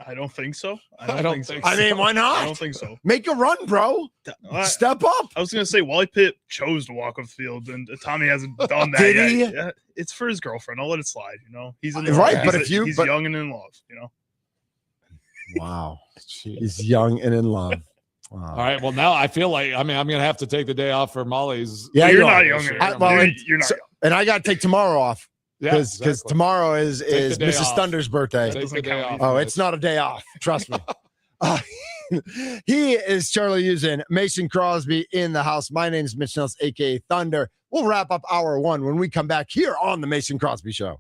I don't think so. I don't think so. I mean, why not? I don't think so. Make a run, bro. Step up. I was going to say Wally Pitt chose to walk off the field, and Tommy hasn't done that Did yet. he? Yeah, it's for his girlfriend. I'll let it slide. He's in right, love. but if he's young and in love. Wow, he's young and in love. Wow. All right. Well, now I feel like I'm going to have to take the day off for Molly's. Yeah, you're not young. You're not young. And I got to take tomorrow off. Because tomorrow is Mrs. Thunder's birthday. Oh, it's not a day off. Trust me. He is Charlie Usen, Mason Crosby in the house. My name is Mitch Nelson, a.k.a. Thunder. We'll wrap up hour one when we come back here on the Mason Crosby Show.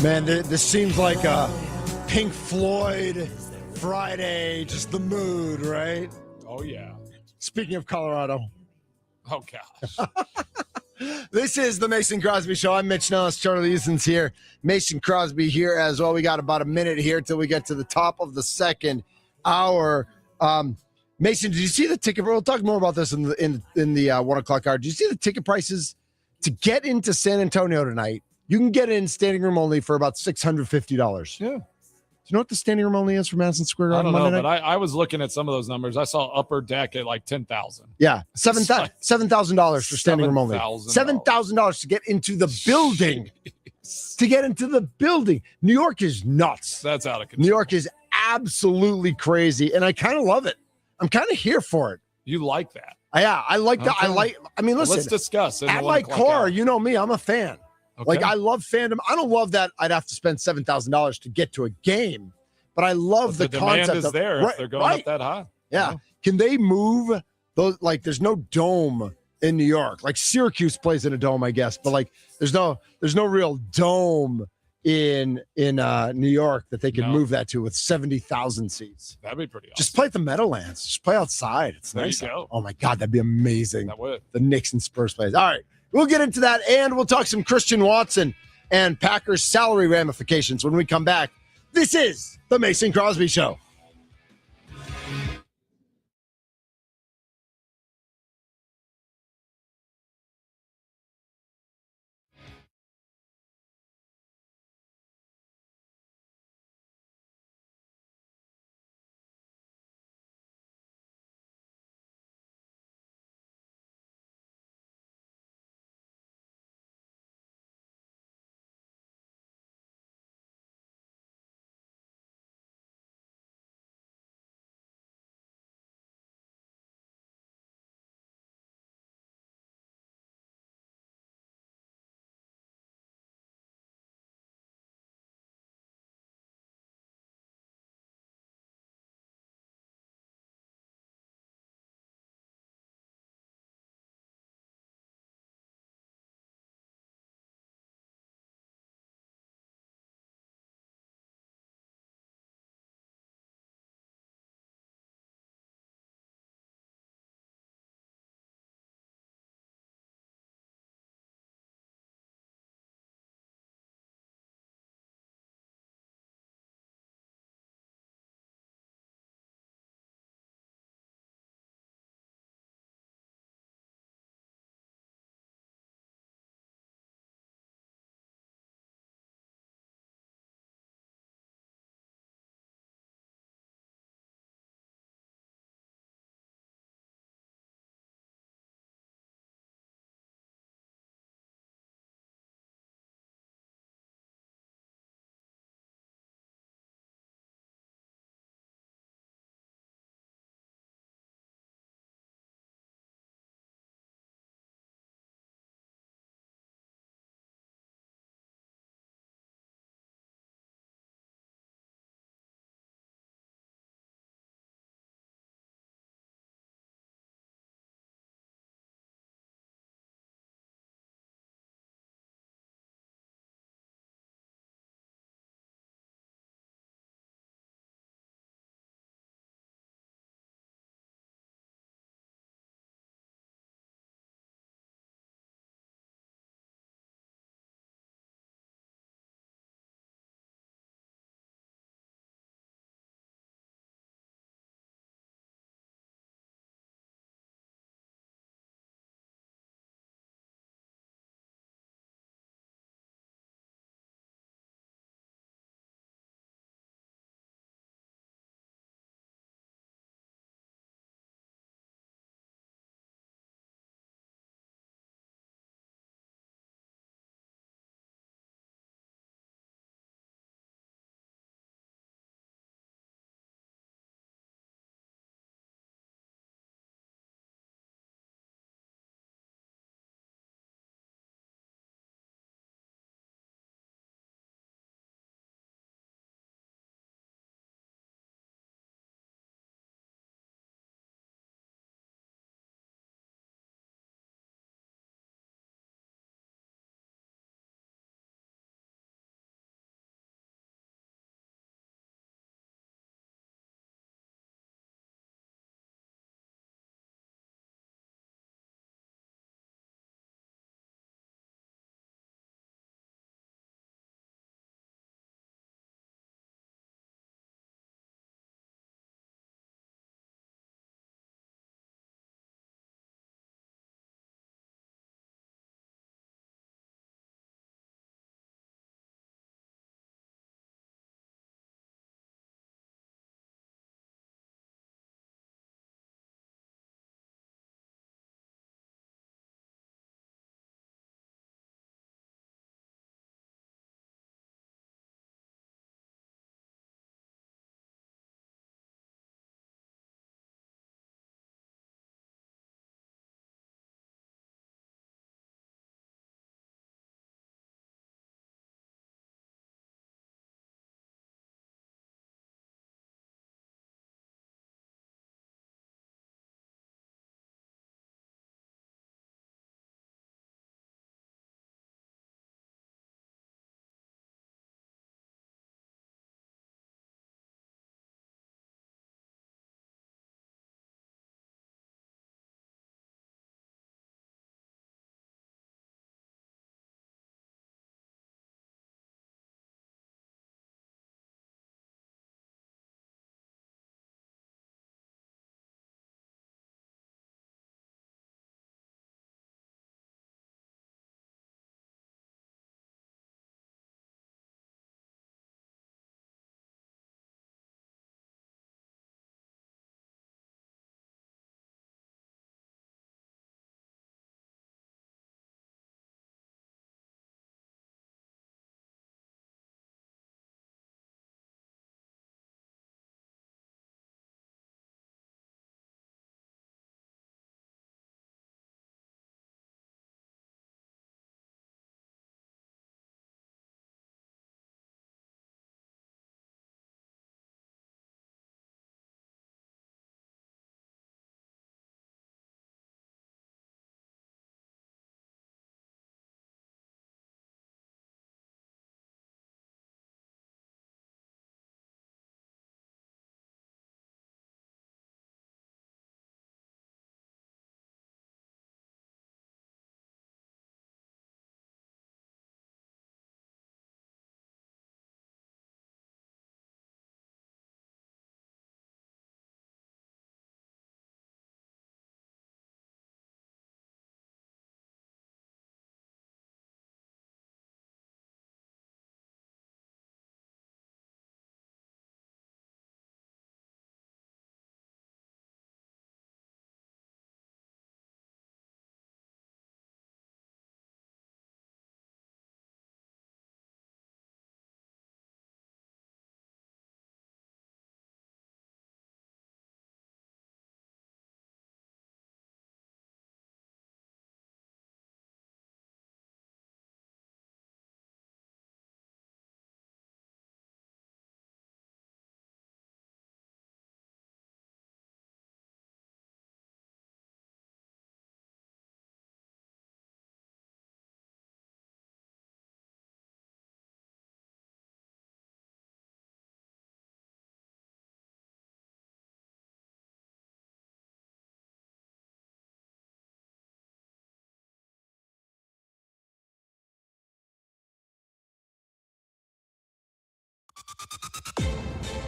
Man, this seems like a Pink Floyd Friday, just the mood, right? Oh, yeah. Speaking of Colorado. Oh, gosh. This is the Mason Crosby Show. I'm Mitch Nellis. Charlie Easton's here. Mason Crosby here as well. We got about a minute here till we get to the top of the second hour. Mason, did you see the ticket? We'll talk more about this in the 1 o'clock hour. Did you see the ticket prices to get into San Antonio tonight? You can get in standing room only for about $650. Yeah. Do you know what the standing room only is for Madison Square I Garden don't know, Monday night? but I was looking at some of those numbers. I saw upper deck at like 10,000. Yeah, $7,000 for standing room only. $7,000 to get into the building. To get into the building. New York is nuts. That's out of control. New York is absolutely crazy, and I kind of love it. I'm kind of here for it. You like that? Yeah, I like that. Okay. I mean, listen. Let's discuss. At my core, you know me, I'm a fan. Okay. Like, I love fandom. I don't love that I'd have to spend $7,000 to get to a game, but I love But the demand concept is of there if they're going up that high. Yeah. Can they move those? Like, there's no dome in New York. Like, Syracuse plays in a dome, I guess, but like, there's no real dome in New York that they can move that to with 70,000 seats. That'd be pretty awesome. Just play at the Meadowlands. Just play outside. It's There nice. you go. Oh my God, that'd be amazing. That would. The Knicks and Spurs plays. All right. We'll get into that, and we'll talk some Christian Watson and Packers salary ramifications when we come back. This is the Mason Crosby Show.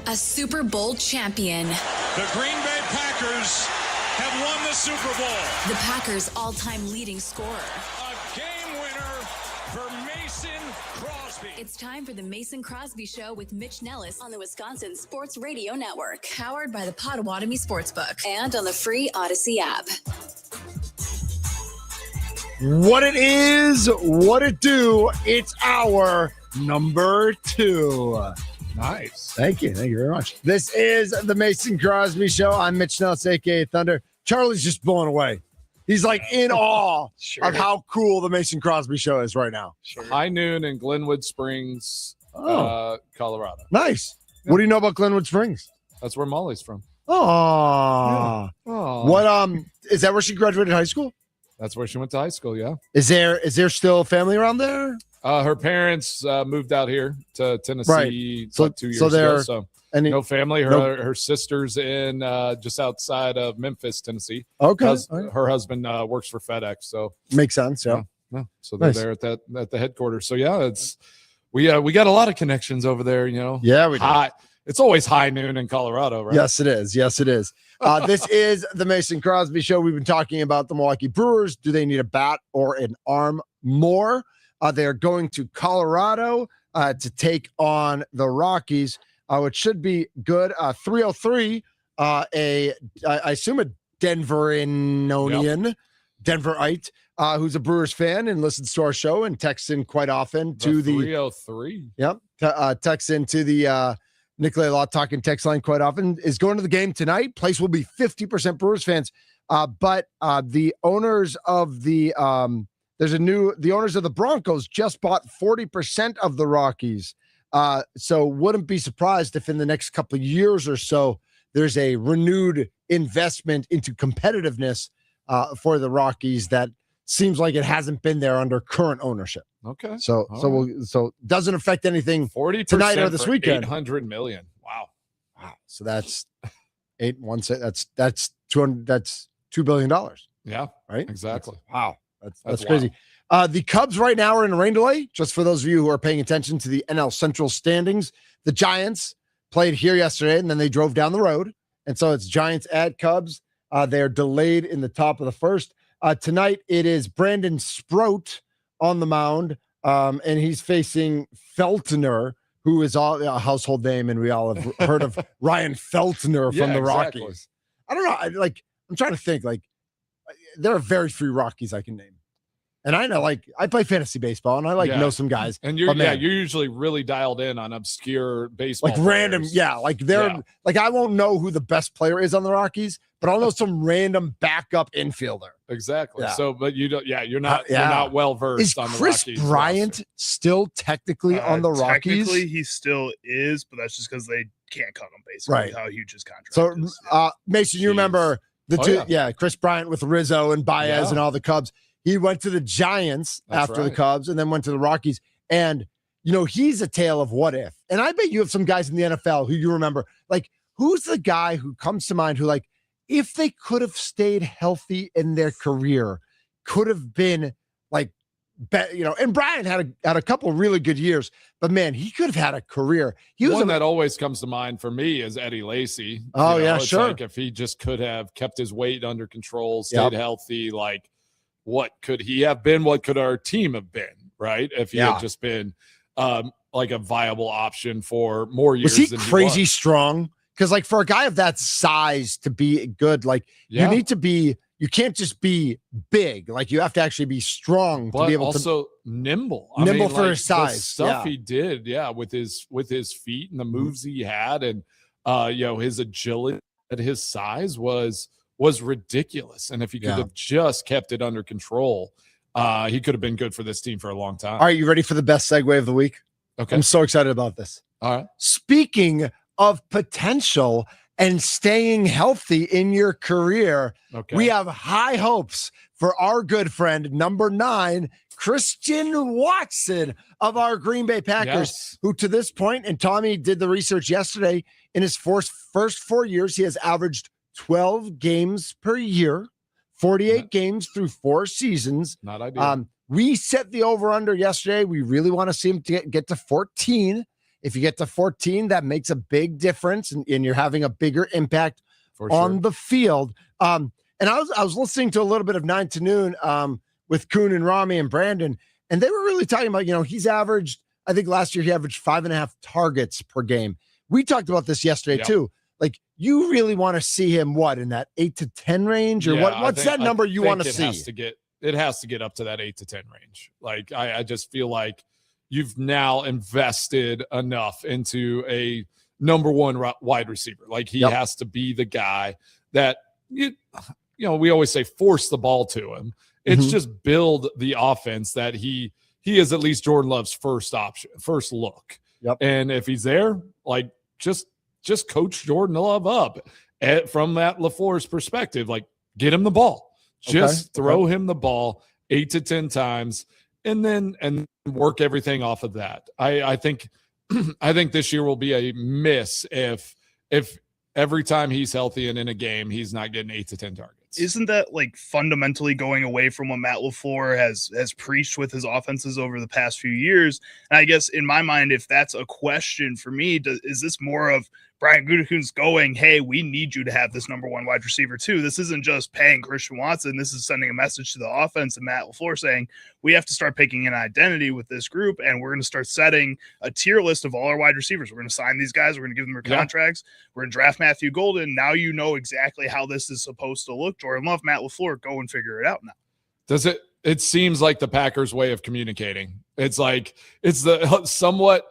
A Super Bowl champion. The Green Bay Packers have won the Super Bowl. The Packers' all-time leading scorer. A game winner for Mason Crosby. It's time for the Mason Crosby Show with Mitch Nellis on the Wisconsin Sports Radio Network, powered by the Potawatomi Sportsbook and on the free Odyssey app. What it is, what it do, it's our number 2. Nice. Thank you very much. This is the Mason Crosby Show. I'm Mitch Nellis, a.k.a. Thunder. Charlie's just blown away. He's like in awe of how cool the Mason Crosby Show is right now. High noon in Glenwood Springs, Colorado. Nice. What do you know about Glenwood Springs? That's where Molly's from. Oh. What is that where she graduated high school? That's where she went to high school, yeah. Is there still family around there? Her parents moved out here to Tennessee So- 2 years so they're- ago. So Any, no family. Her sister's in just outside of Memphis, Tennessee. okay. Her husband works for FedEx, so Makes sense. Yeah. no, so they're Nice. there at the headquarters. So yeah, it's we got a lot of connections over there. You know, Yeah, we do. it's always high noon in Colorado, right? Yes, it is. Yes, it is. This is the Mason Crosby Show. We've been talking about the Milwaukee Brewers. Do they need a bat or an arm more? They're going to Colorado to take on the Rockies, which should be good. 303, I assume a Denverite, who's a Brewers fan and listens to our show and texts in quite often to the 303. Yep. Text into the Nikolai Law Talking text line quite often, is going to the game tonight. Place will be 50% Brewers fans. But the owners of the the owners of the Broncos just bought 40% of the Rockies. So wouldn't be surprised if in the next couple of years or so, there's a renewed investment into competitiveness for the Rockies that seems like it hasn't been there under current ownership. Okay. So doesn't affect anything 40% tonight or this weekend. 800 million. Wow. So that's that's 200. That's $2 billion, Yeah. right? Exactly. Wow, that's That's crazy. The Cubs right now are in a rain delay. Just for those of you who are paying attention to the NL Central standings, the Giants played here yesterday, and then they drove down the road, and so it's Giants at Cubs. They are delayed in the top of the first. Tonight it is Brandon Sprout on the mound, and he's facing Feltner, who is a household name, and we all have heard of Ryan Feltner from the exactly. Rockies. I don't know. I'm trying to think. There are very few Rockies I can name, and I know. I play fantasy baseball, and I know some guys. And but man, you're usually really dialed in on obscure baseball. random. players. Yeah, I won't know who the best player is on the Rockies, but I'll know some random backup infielder. Exactly. Yeah. So, but you don't. Yeah, you're not. Yeah. You're not well versed Is on the Chris Rockies. Bryant roster. still technically on the Rockies? Technically, he still is, but that's just because they can't cut him, basically, Right. how huge his contract So, is. Mason, you Jeez. remember the Oh, two? yeah. Chris Bryant with Rizzo and Baez Yeah. and all the Cubs. He went to the Giants That's after the right. Cubs and then went to the Rockies. And, he's a tale of what if. And I bet you have some guys in the NFL who you remember. Who's the guy who comes to mind who, if they could have stayed healthy in their career, could have been and Bryant had a couple really good years, but man, he could have had a career. He was One that always comes to mind for me is Eddie Lacy. Oh, yeah, it's sure. Like if he just could have kept his weight under control, stayed healthy, what could he have been? What could our team have been? Right? If he had just been a viable option for more years. Was he than crazy he was. strong? Because for a guy of that size to be good, you need to be. You can't just be big. You have to actually be strong But to be able also nimble. Nimble for his the size, stuff yeah. he did, with his feet and the moves he had, and his agility at his size was ridiculous. And if he could have just kept it under control, he could have been good for this team for a long time. All right, you ready for the best segue of the week? Okay. I'm so excited about this. All right. Speaking of potential and staying healthy in your career, Okay. we have high hopes for our good friend, number 9, Christian Watson of our Green Bay Packers, Yes. who to this point, and Tommy did the research yesterday, in his first 4 years, he has averaged 12 games per year, 48 games through 4 seasons. Not ideal. We set the over-under yesterday. We really want to see him get to 14. If you get to 14, that makes a big difference, and you're having a bigger impact on the field. And I was listening to a little bit of 9 to Noon with Kuhn and Rami and Brandon, and they were really talking about, he's averaged, I think last year he averaged 5.5 targets per game. We talked about this yesterday too. Like, you really want to see him in that 8 to 10 range, or what's that number you want to see? It has to get up to that 8 to 10 range. Like, I just feel like you've now invested enough into a number one wide receiver. Like, he has to be the guy that we always say force the ball to him. It's just build the offense that he is at least Jordan Love's first option, first look. And if he's there, like, just coach Jordan Love up from that LaFleur's perspective. Like, get him the ball. Just throw him the ball 8 to 10 times and work everything off of that. I think this year will be a miss if every time he's healthy and in a game, he's not getting 8 to 10 targets. Isn't that like fundamentally going away from what Matt LaFleur has preached with his offenses over the past few years? And I guess in my mind, if that's a question for me, is this more of Brian Gutekunst going, hey, we need you to have this number one wide receiver too? This isn't just paying Christian Watson. This is sending a message to the offense and Matt LaFleur saying, we have to start picking an identity with this group, and we're going to start setting a tier list of all our wide receivers. We're going to sign these guys. We're going to give them their contracts. We're going to draft Matthew Golden. Now you know exactly how this is supposed to look. Jordan Love, Matt LaFleur, go and figure it out now. Does it? It seems like the Packers' way of communicating. It's like it's the somewhat,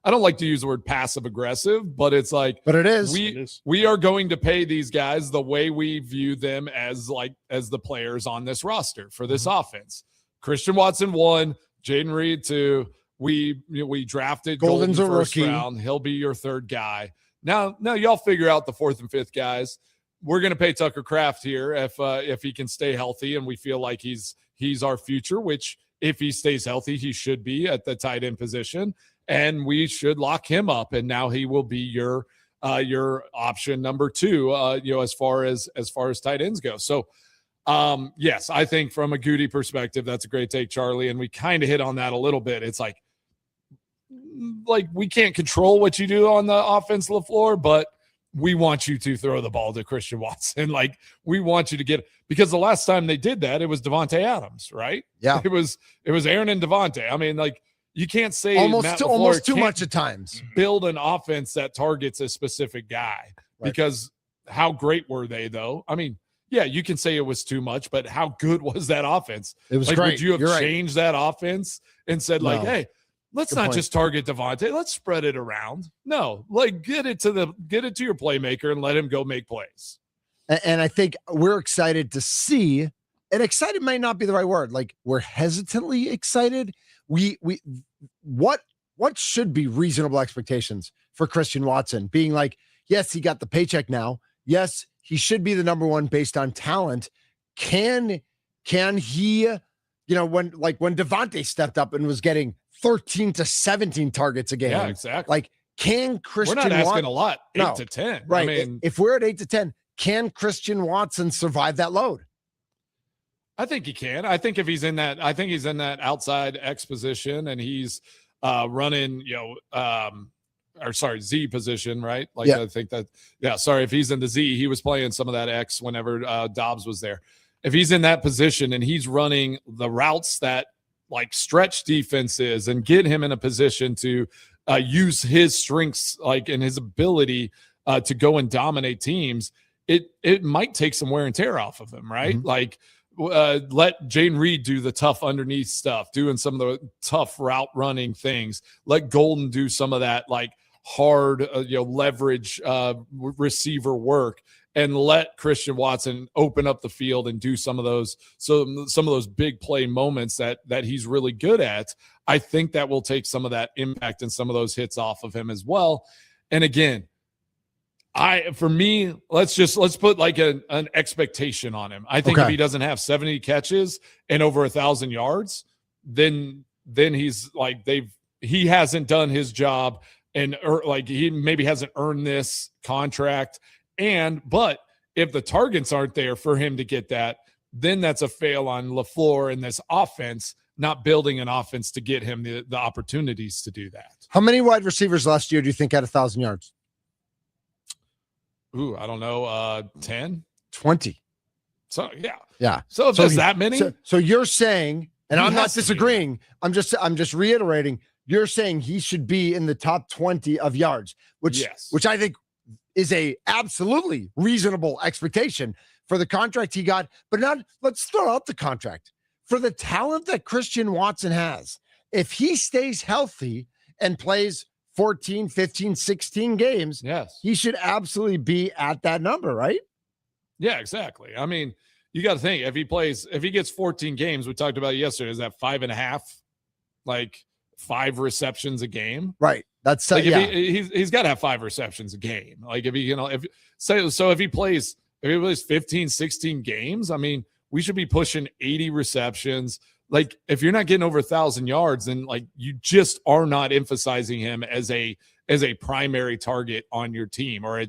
I don't like to use the word passive aggressive, but it's like, but it is. We are going to pay these guys the way we view them as the players on this roster for this offense. Christian Watson 1, Jaden Reed 2. We drafted Golden's Golden a first rookie. round. He'll be your third guy. Now y'all figure out the 4th and 5th guys. We're going to pay Tucker Kraft here if he can stay healthy, and we feel like he's our future, which if he stays healthy, he should be at the tight end position, and we should lock him up. And now he will be your option number 2, as far as tight ends go. So, yes, I think from a Goody perspective, that's a great take, Charlie. And we kind of hit on that a little bit. It's like we can't control what you do on the offense, LaFleur, but we want you to throw the ball to Christian Watson. Like, we want you to get, because the last time they did that, it was Devontae Adams, right? Yeah. It was Aaron and Devontae. I mean, like, you can't say almost too much at times. Build an offense that targets a specific guy, because how great were they though? I mean, yeah, you can say it was too much, but how good was that offense? It was like, great. Would you have changed that offense and said hey, let's not just target Devontae. Let's spread it around. No, like, get it to your playmaker and let him go make plays. And I think we're excited to see, and excited might not be the right word. Like, we're hesitantly excited. What should be reasonable expectations for Christian Watson? Being like, yes, he got the paycheck now. Yes, he should be the number one based on talent. Can he, when Devontae stepped up and was getting 13 to 17 targets a game. Yeah, exactly. Like, can Christian We're not asking a lot, 8 to 10. Right. I mean, if we're at 8 to 10, can Christian Watson survive that load? I think he can. I think if he's in that, outside X position and he's running, Z position, right? Like, I think that, if he's in the Z, he was playing some of that X whenever Dobbs was there. If he's in that position and he's running the routes that like stretch defenses and get him in a position to use his strengths, like, and his ability to go and dominate teams, it might take some wear and tear off of him, right? Mm-hmm. Like, let Jaden Reed do the tough underneath stuff, doing some of the tough route running things. Let Golden do some of that, like, hard, leverage receiver work, and let Christian Watson open up the field and do some of those big play moments that he's really good at. I think that will take some of that impact and some of those hits off of him as well. And again, for me, let's put like an expectation on him. I think if he doesn't have 70 catches and over 1,000 yards, then he's like, he hasn't done his job, and like, he maybe hasn't earned this contract. But if the targets aren't there for him to get that, then that's a fail on LaFleur and this offense. not building an offense to get him the opportunities to do that. How many wide receivers last year do you think had 1,000 yards? Ooh, I don't know, 10, 20. So yeah. Yeah. So if there's that many, so you're saying, and He I'm not has to be. disagreeing. I'm just reiterating. You're saying he should be in the top 20 of yards, which I think is a absolutely reasonable expectation for the contract he got. But let's throw out the contract for the talent that Christian Watson has. If he stays healthy and plays 14, 15, 16 games, he should absolutely be at that number, right? Yeah, exactly. I mean, you got to think if he gets 14 games, we talked about yesterday, is that 5.5, like 5 receptions a game? Right. That's like he's got to have 5 receptions a game. Like if he plays 15, 16 games, I mean, we should be pushing 80 receptions. Like if you're not getting over 1,000 yards, then like you just are not emphasizing him as a primary target on your team or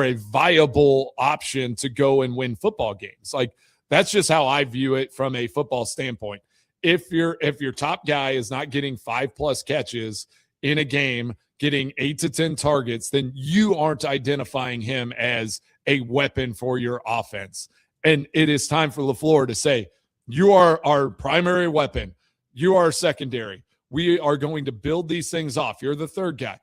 a viable option to go and win football games. Like that's just how I view it from a football standpoint. If your top guy is not getting 5+ catches in a game, getting 8 to 10 targets, then you aren't identifying him as a weapon for your offense. And it is time for LaFleur to say, you are our primary weapon. You are secondary. We are going to build these things off. You're the third guy.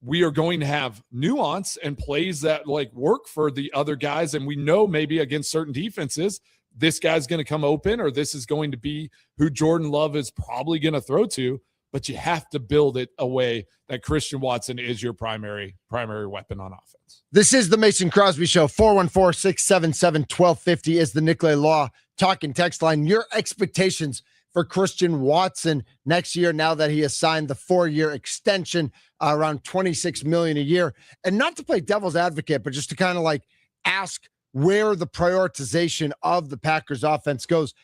We are going to have nuance and plays that like work for the other guys. And we know maybe against certain defenses, this guy's going to come open or this is going to be who Jordan Love is probably going to throw to, but you have to build it a way that Christian Watson is your primary weapon on offense. This is the Mason Crosby Show. 414-677-1250 is the Nicolay Law talking text line. Your expectations for Christian Watson next year, now that he has signed the 4-year extension, around $26 million a year. And not to play devil's advocate, but just to kind of like ask where the prioritization of the Packers offense goes.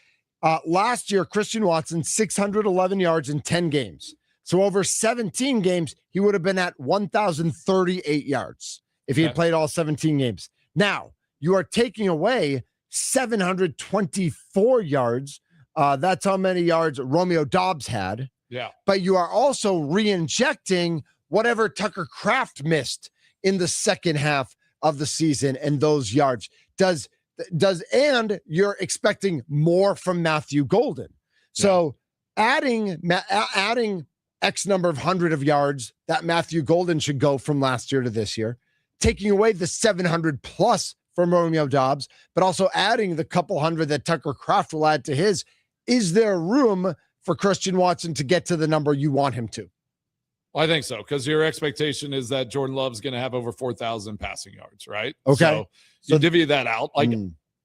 Last year, Christian Watson, 611 yards in 10 games. So over 17 games, he would have been at 1,038 yards if he had played all 17 games. Now, you are taking away 724 yards. That's how many yards Romeo Doubs had. Yeah. But you are also re-injecting whatever Tucker Kraft missed in the second half of the season and those yards. And you're expecting more from Matthew Golden. So adding X number of 100 of yards that Matthew Golden should go from last year to this year, taking away the 700 plus from Romeo Doubs, but also adding the couple hundred that Tucker Kraft will add to his. Is there room for Christian Watson to get to the number you want him to? Well, I think so, because your expectation is that Jordan Love's going to have over 4,000 passing yards, right? Okay. So you divvy that out. Like,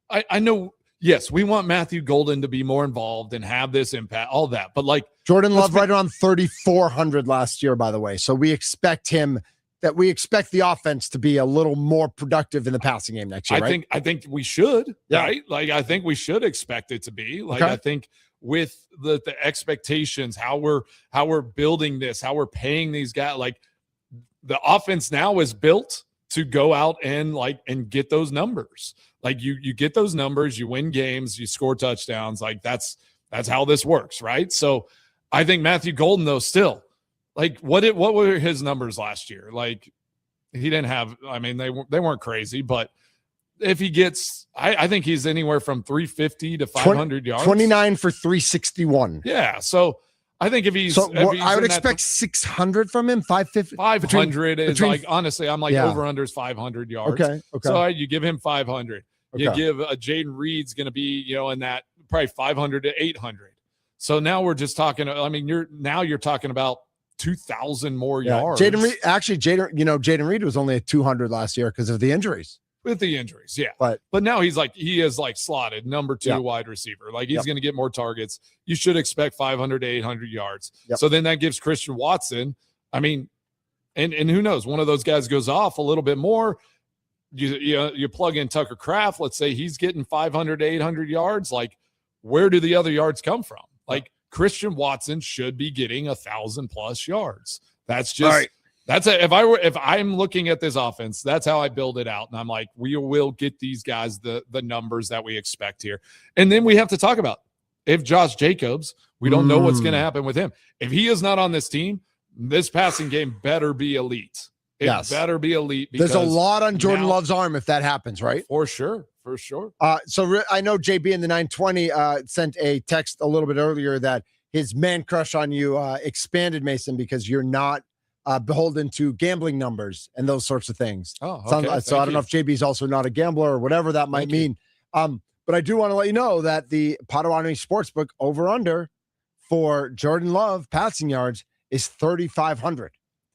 I know, yes, we want Matthew Golden to be more involved and have this impact, all that. But like Jordan Love right around 3,400 last year, by the way. So we expect the offense to be a little more productive in the passing game next year, right? I think we should, right? Like, I think we should expect it to be. Like, I think with the expectations, how we're building this, how we're paying these guys, like the offense now is built to go out and get those numbers. Like you get those numbers, you win games, you score touchdowns. Like that's how this works, right? So I think Matthew Golden, though, still, like what were his numbers last year? Like he didn't have, I mean, they weren't crazy, but if he gets, I think he's anywhere from 350 to 500 yards. 29 for 361. Yeah. So I think if he's, I would expect 600 from him, 550. 500 is like, honestly, I'm like over under is 500 yards. Okay. So you give him 500. You give Jaden Reed's going to be, in that probably 500 to 800. So now we're just talking, I mean, you're talking about 2,000 more yards. Jaden Reed was only at 200 last year because of the injuries. With the injuries, yeah. But now he is slotted number 2 wide receiver. Like he's going to get more targets. You should expect 500 to 800 yards. So then that gives Christian Watson, I mean, and who knows, one of those guys goes off a little bit more. You plug in Tucker Kraft, let's say he's getting 500 to 800 yards. Like where do the other yards come from? Like Christian Watson should be getting 1,000+ yards. That's just right. If I'm looking at this offense, that's how I build it out. And I'm like, we will get these guys the numbers that we expect here. And then we have to talk about, if Josh Jacobs, we don't know what's going to happen with him. If he is not on this team, this passing game better be elite. It better be elite. There's a lot on Jordan Love's arm if that happens, right? For sure. So I know JB in the 920 sent a text a little bit earlier that his man crush on you expanded, Mason, because you're not beholden to gambling numbers and those sorts of things. Oh, okay. So I don't know if JB is also not a gambler or whatever that might mean. But I do want to let you know that the Potawatomi Sportsbook over-under for Jordan Love passing yards is 3,500.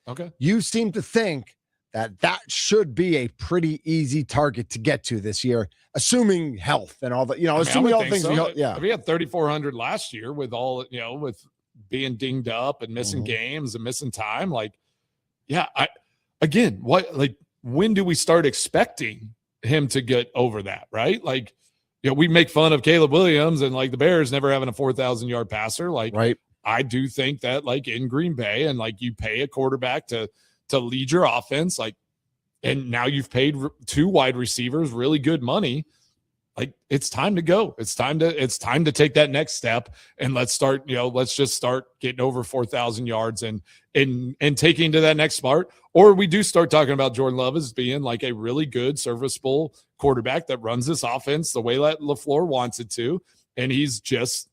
Okay. You seem to think that should be a pretty easy target to get to this year, assuming health and all that, assuming all things. So. Yeah. We had 3,400 last year with all, with being dinged up and missing games and missing time. Like, yeah, when do we start expecting him to get over that? Right. Like, we make fun of Caleb Williams and like the Bears never having a 4,000 yard passer. Like, right. I do think that like in Green Bay and like you pay a quarterback to lead your offense, like, and now you've paid 2 wide receivers really good money. Like, it's time to go. It's time to take that next step and let's just start getting over 4,000 yards and taking to that next part. Or we do start talking about Jordan Love as being like a really good serviceable quarterback that runs this offense the way that LaFleur wants it to. And he's just,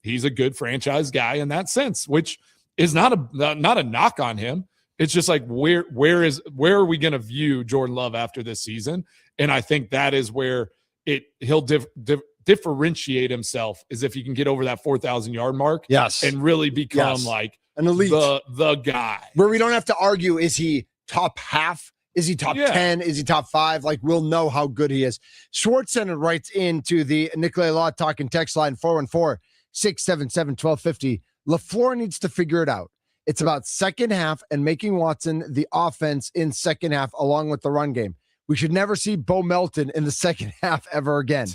he's a good franchise guy in that sense, which is not a knock on him. It's just like, where are we going to view Jordan Love after this season? And I think that is where he'll differentiate himself, is if he can get over that 4,000 yard mark. Yes. And really become like an elite, the guy where we don't have to argue. Is he top half? Is he top 10? Is he top 5? Like, we'll know how good he is. Schwartzenegger writes into the Nicolay Law Talking text line 414-677-1250. LaFleur needs to figure it out. It's about second half and making Watson the offense in second half along with the run game. We should never see Bo Melton in the second half ever again.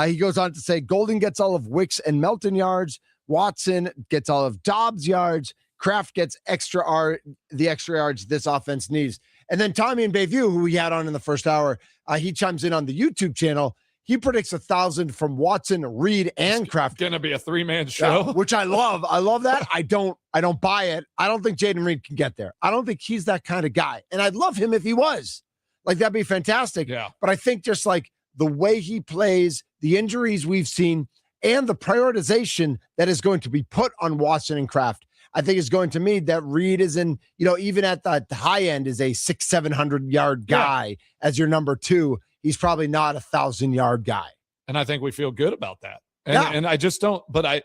He goes on to say Golden gets all of Wicks and Melton yards. Watson gets all of Dobbs yards. Kraft gets the extra yards this offense needs. And then Tommy in Bayview, who we had on in the first hour, he chimes in on the YouTube channel. He predicts 1,000 from Watson, Reed, and Kraft. It's gonna be a 3-man show, which I love. I love that. I don't buy it. I don't think Jaden Reed can get there. I don't think he's that kind of guy. And I'd love him if he was. Like, that'd be fantastic. Yeah. But I think just like the way he plays, the injuries we've seen, and the prioritization that is going to be put on Watson and Kraft, I think is going to mean that Reed is in, even at the high end, is a 600-700 yard guy as your number 2. He's probably not 1,000-yard guy. And I think we feel good about that. And I just don't, but I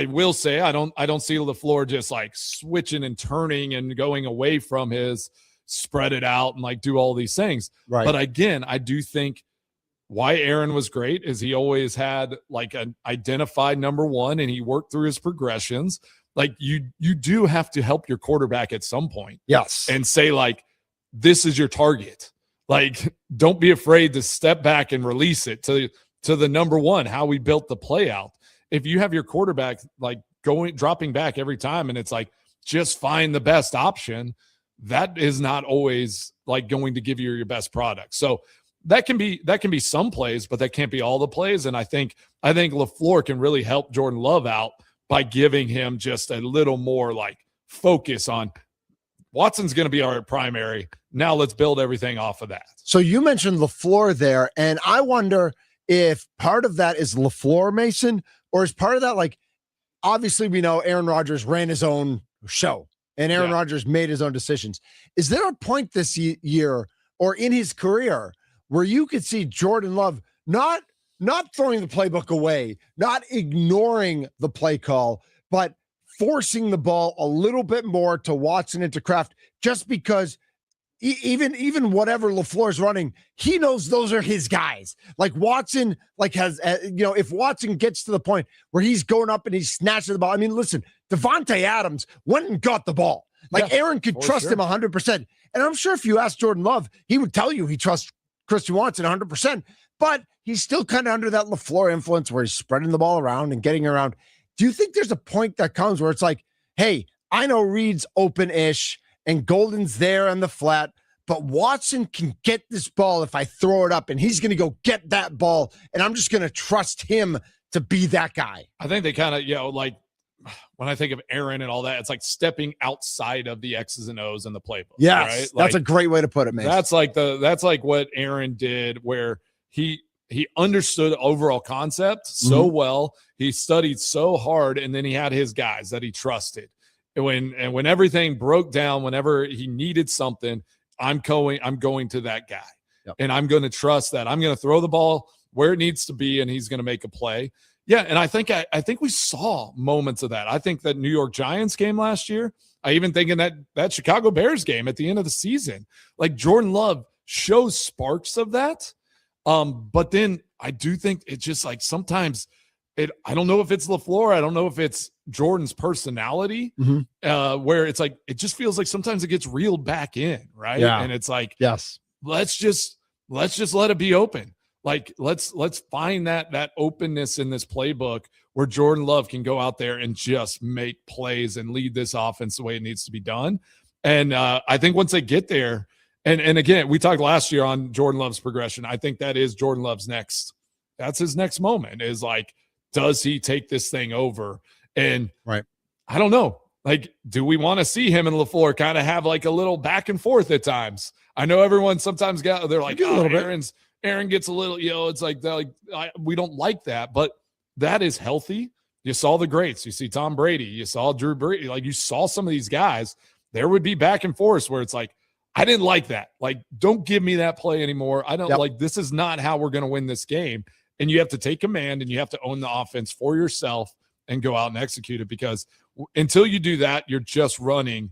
will say, I don't see LaFleur just like switching and turning and going away from his spread it out and like do all these things. Right. But again, I do think why Aaron was great is he always had like an identified number 1 and he worked through his progressions. Like you do have to help your quarterback at some point. Yes. And say like, this is your target. Like, don't be afraid to step back and release it to the number 1, how we built the play out. If you have your quarterback like dropping back every time and it's like, just find the best option, that is not always like going to give you your best product. So that can be some plays, but that can't be all the plays. And I think LaFleur can really help Jordan Love out by giving him just a little more like focus on Watson's going to be our primary. Now let's build everything off of that. So you mentioned LaFleur there, and I wonder if part of that is LaFleur, Mason, or is part of that, like, obviously we know Aaron Rodgers ran his own show and Aaron Rodgers made his own decisions. Is there a point this year or in his career where you could see Jordan Love not throwing the playbook away, not ignoring the play call, but forcing the ball a little bit more to Watson and to Kraft, just because even whatever LaFleur's running, he knows those are his guys. Like Watson, like has, if Watson gets to the point where he's going up and he's snatching the ball. I mean, listen, Devontae Adams went and got the ball. Like Aaron could trust him 100%. And I'm sure if you ask Jordan Love, he would tell you he trusts Christian Watson 100%, but he's still kind of under that LaFleur influence where he's spreading the ball around and getting around. Do you think there's a point that comes where it's like, hey, I know Reed's open-ish and Golden's there on the flat, but Watson can get this ball if I throw it up, and he's going to go get that ball, and I'm just going to trust him to be that guy. I think they kind of, like when I think of Aaron and all that, it's like stepping outside of the X's and O's in the playbook. Yes, right? That's a great way to put it, man. That's like what Aaron did, where he understood overall concept so well. He studied so hard, and then he had his guys that he trusted. And when everything broke down, whenever he needed something, I'm going to that guy. Yep. And I'm going to trust that. I'm going to throw the ball where it needs to be, and he's going to make a play. Yeah, and I think we saw moments of that. I think that New York Giants game last year, I even think in that Chicago Bears game at the end of the season, like Jordan Love shows sparks of that. But then I do think it's just like sometimes I don't know if it's LaFleur. I don't know if it's Jordan's personality, where it's like it just feels like sometimes it gets reeled back in, right? Yeah. And it's like, yes, let's just let it be open. Like let's find that openness in this playbook where Jordan Love can go out there and just make plays and lead this offense the way it needs to be done. And I think once they get there, and again, we talked last year on Jordan Love's progression. I think that is Jordan Love's that's his next moment, is like, does he take this thing over? And right, I don't know. Like, do we want to see him and LaFleur kind of have like a little back and forth at times? I know everyone sometimes they're like, Aaron gets a little, it's like, we don't like that, but that is healthy. You saw the greats. You see Tom Brady. You saw Drew Brees. Like, you saw some of these guys. There would be back and forth where it's like, I didn't like that. Like, don't give me that play anymore. I don't like, this is not how we're going to win this game. And you have to take command and you have to own the offense for yourself and go out and execute it, because until you do that, you're just running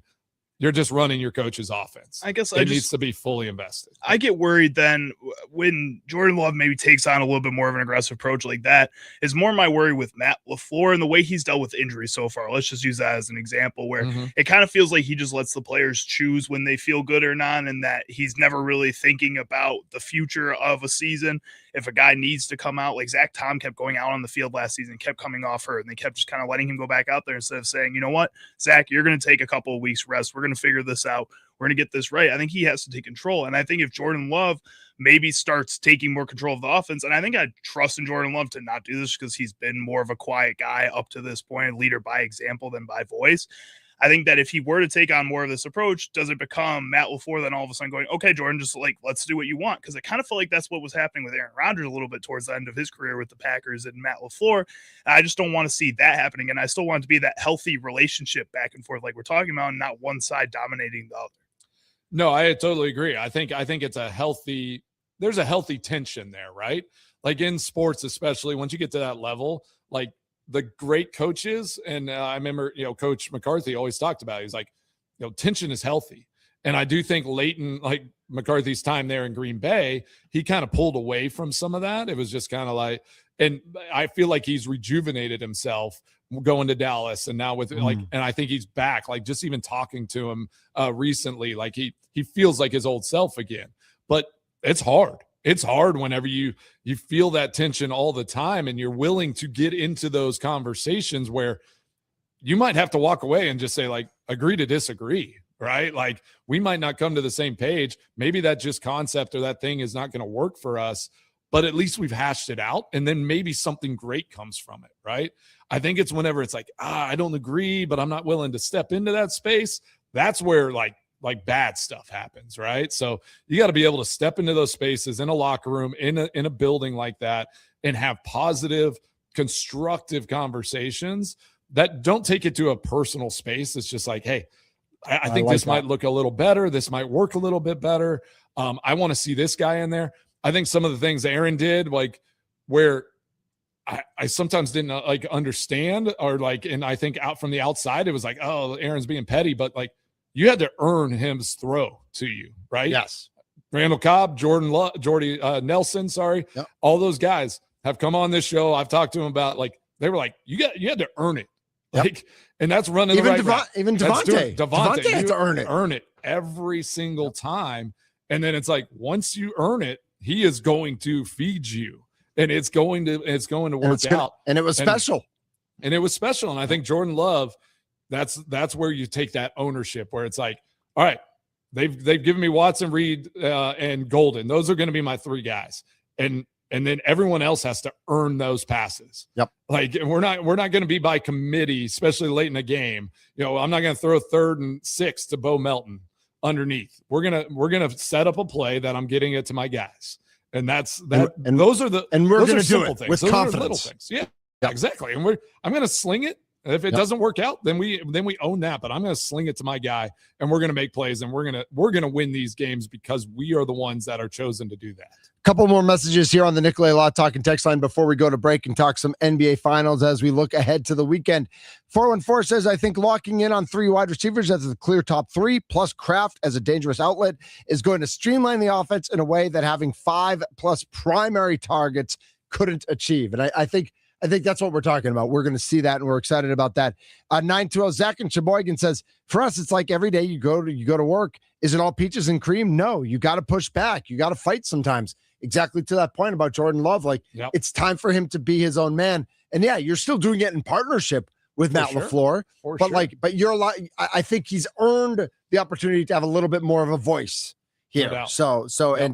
your coach's offense. I guess it needs to be fully invested. I get worried then when Jordan Love maybe takes on a little bit more of an aggressive approach like that. Is more my worry with Matt LaFleur and the way he's dealt with injuries so far. Let's just use that as an example, where it kind of feels like he just lets the players choose when they feel good or not, and that he's never really thinking about the future of a season. If a guy needs to come out, like Zach Tom kept going out on the field last season, kept coming off hurt, and they kept just kind of letting him go back out there instead of saying, you know what, Zach, you're going to take a couple of weeks rest. We're going to figure this out. We're going to get this right. I think he has to take control. And I think if Jordan Love maybe starts taking more control of the offense, and I think I trust in Jordan Love to not do this because he's been more of a quiet guy up to this point, leader by example than by voice. I think that if he were to take on more of this approach, does it become Matt LaFleur then all of a sudden going, okay, Jordan, just like, let's do what you want? Because I kind of feel like that's what was happening with Aaron Rodgers a little bit towards the end of his career with the Packers and Matt LaFleur. I just don't want to see that happening. And I still want it to be that healthy relationship back and forth like we're talking about, and not one side dominating the other. No, I totally agree. I think it's there's a healthy tension there, right? Like in sports, especially once you get to that level, like the great coaches, and I remember, Coach McCarthy always talked about it. He's like, tension is healthy. And I do think late in like McCarthy's time there in Green Bay, he kind of pulled away from some of that. It was just kind of like, and I feel like he's rejuvenated himself going to Dallas, and now with and I think he's back, like just even talking to him recently, like he feels like his old self again. But it's hard. It's hard whenever you feel that tension all the time, and you're willing to get into those conversations where you might have to walk away and just say, like, agree to disagree, right? Like, we might not come to the same page. Maybe that just concept or that thing is not going to work for us, but at least we've hashed it out, and then maybe something great comes from it, right? I think it's whenever it's like, I don't agree, but I'm not willing to step into that space. That's where like bad stuff happens, right? So you got to be able to step into those spaces in a locker room, in a building like that, and have positive, constructive conversations that don't take it to a personal space. It's just like, hey, I think this might look a little better. This might work a little bit better. I want to see this guy in there. I think some of the things Aaron did, like where I sometimes didn't like understand, or like, and I think out from the outside, it was like, oh, Aaron's being petty, but like, you had to earn him's throw to you, right? Yes. Randall Cobb, Jordy Nelson, Yep. All those guys have come on this show. I've talked to them about, like, they were like, you had to earn it. Yep. Like, and that's running even the right route. Even Devontae. Devontae had to earn it. Earn it every single time. And then it's like, once you earn it, he is going to feed you, and it's going to work out. And it was special. And it was special. And I think Jordan Love, that's where you take that ownership, where it's like, all right, They've given me Watson, Reed, and Golden. Those are going to be my 3 guys, and then everyone else has to earn those passes. Yep. Like we're not going to be by committee, especially late in a game. I'm not going to throw 3rd and 6 to Bo Melton underneath. We're gonna set up a play that I'm getting it to my guys, and that's that. And those are the and we're those going are to do simple it things. with Those confidence. are little things. Yeah, Yep. exactly. And I'm going to sling it. And if it Yep. doesn't work out, then we own that. But I'm going to sling it to my guy, and we're going to make plays, and we're going to win these games because we are the ones that are chosen to do that. Couple more messages here on the Nicolay Law Talk and text line before we go to break and talk some NBA finals as we look ahead to the weekend. 414 says, I think locking in on 3 wide receivers as the clear top 3 plus Kraft as a dangerous outlet is going to streamline the offense in a way that having 5 plus primary targets couldn't achieve. And I think that's what we're talking about. We're going to see that, and we're excited about that. 920 Zach and Sheboygan says, for us, it's like every day you go to work. Is it all peaches and cream? No, you got to push back. You got to fight sometimes. Exactly to that point about Jordan Love. Like, It's time for him to be his own man. And yeah, you're still doing it in partnership with Matt LaFleur. But you're a lot. I think he's earned the opportunity to have a little bit more of a voice here.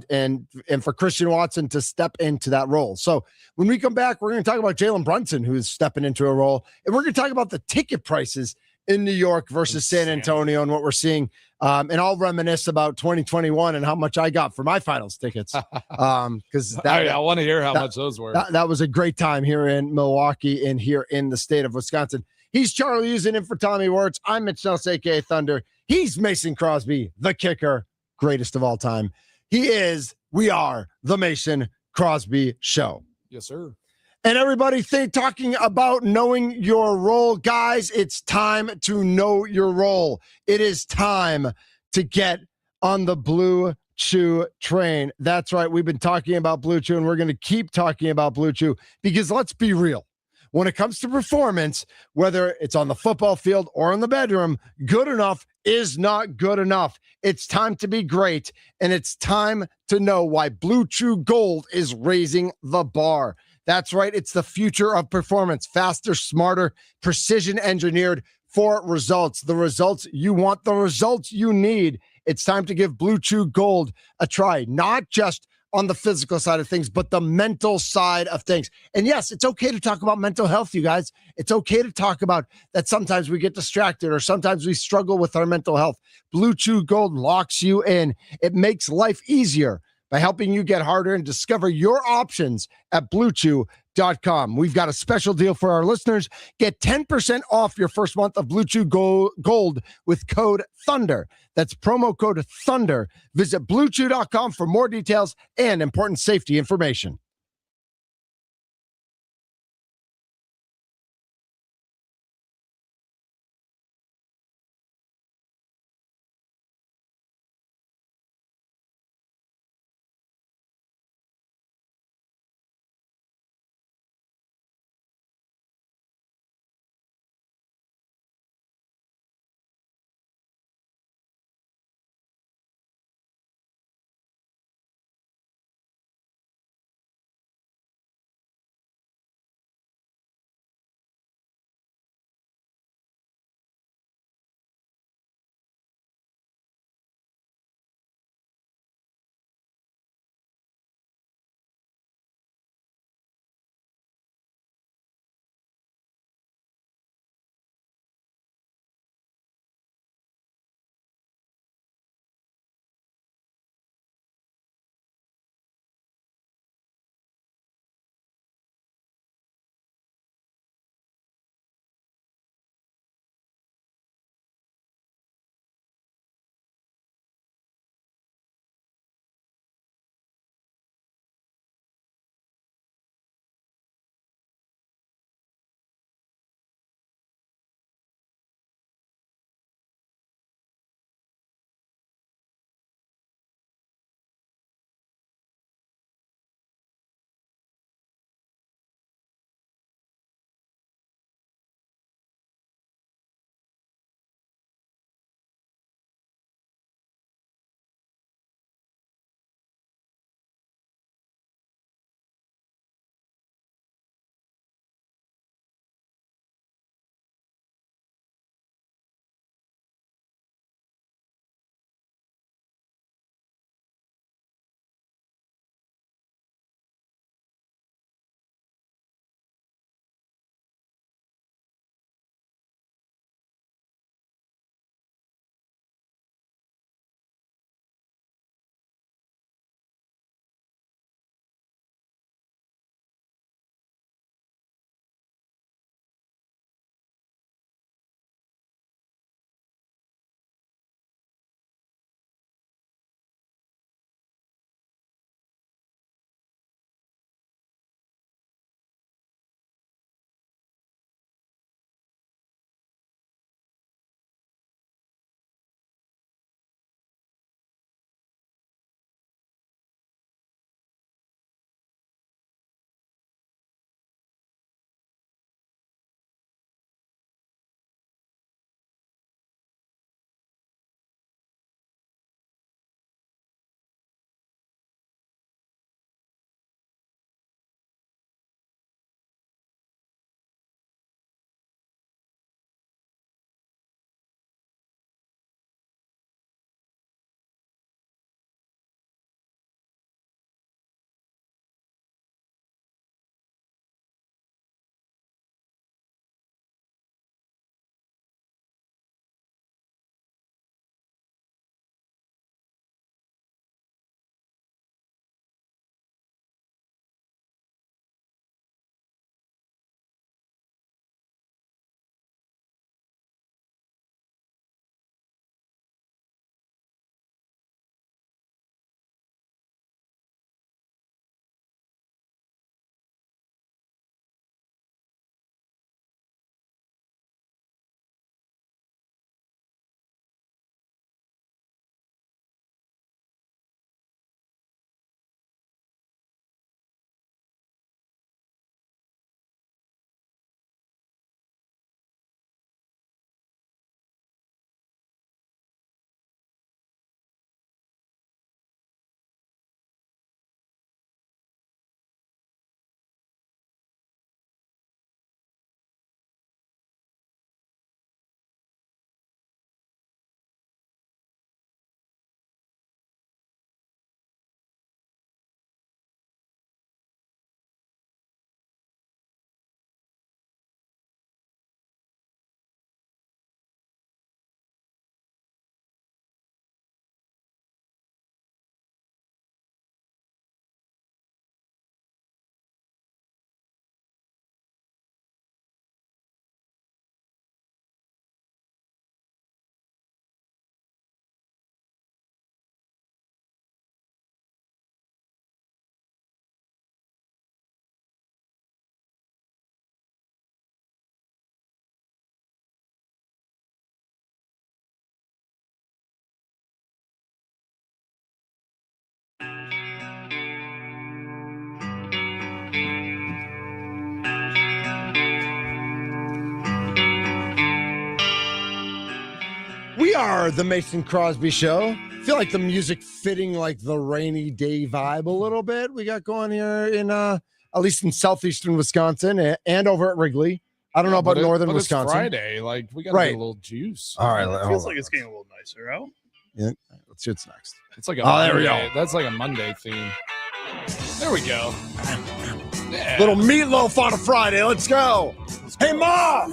And for Christian Watson to step into that role. So when we come back, we're going to talk about Jalen Brunson, who is stepping into a role, and we're going to talk about the ticket prices in New York versus San Antonio and what we're seeing. And I'll reminisce about 2021 and how much I got for my finals tickets. Because I want to hear how much those were. That was a great time here in Milwaukee and here in the state of Wisconsin. He's Charlie using in for Tommy Wirtz. I'm Mitch Nelson, aka Thunder. He's Mason Crosby, the kicker, greatest of all time. We are the Mason Crosby Show. Yes, sir. And everybody talking about knowing your role. Guys, it's time to know your role. It is time to get on the Blue Chew train. That's right. We've been talking about Blue Chew, and we're going to keep talking about Blue Chew because let's be real. When it comes to performance, whether it's on the football field or in the bedroom, good enough is not good enough. It's time to be great, and it's time to know why Blue Chew Gold is raising the bar. That's right. It's the future of performance. Faster, smarter, precision engineered for results. The results you want, the results you need. It's time to give Blue Chew Gold a try, not just on the physical side of things, but the mental side of things. And yes, it's okay to talk about mental health, you guys. It's okay to talk about that sometimes we get distracted or sometimes we struggle with our mental health. Blue Chew Gold locks you in. It makes life easier by helping you get harder and discover your options at BlueChew.com. We've got a special deal for our listeners. Get 10% off your first month of Blue Chew Gold with code THUNDER. That's promo code THUNDER. Visit BlueChew.com for more details and important safety information. We are the Mason Crosby Show. I feel like the music fitting like the rainy day vibe a little bit. We got going here in at least in southeastern Wisconsin and over at Wrigley. I don't know about northern Wisconsin. It's Friday, like we got to get a little juice. All right, It feels like it's getting a little nicer out. Yeah, let's see what's next. It's like a there we Monday. go. That's like a Monday theme. There we go. Yeah. Little meatloaf on a Friday. Let's go. Hey, Ma,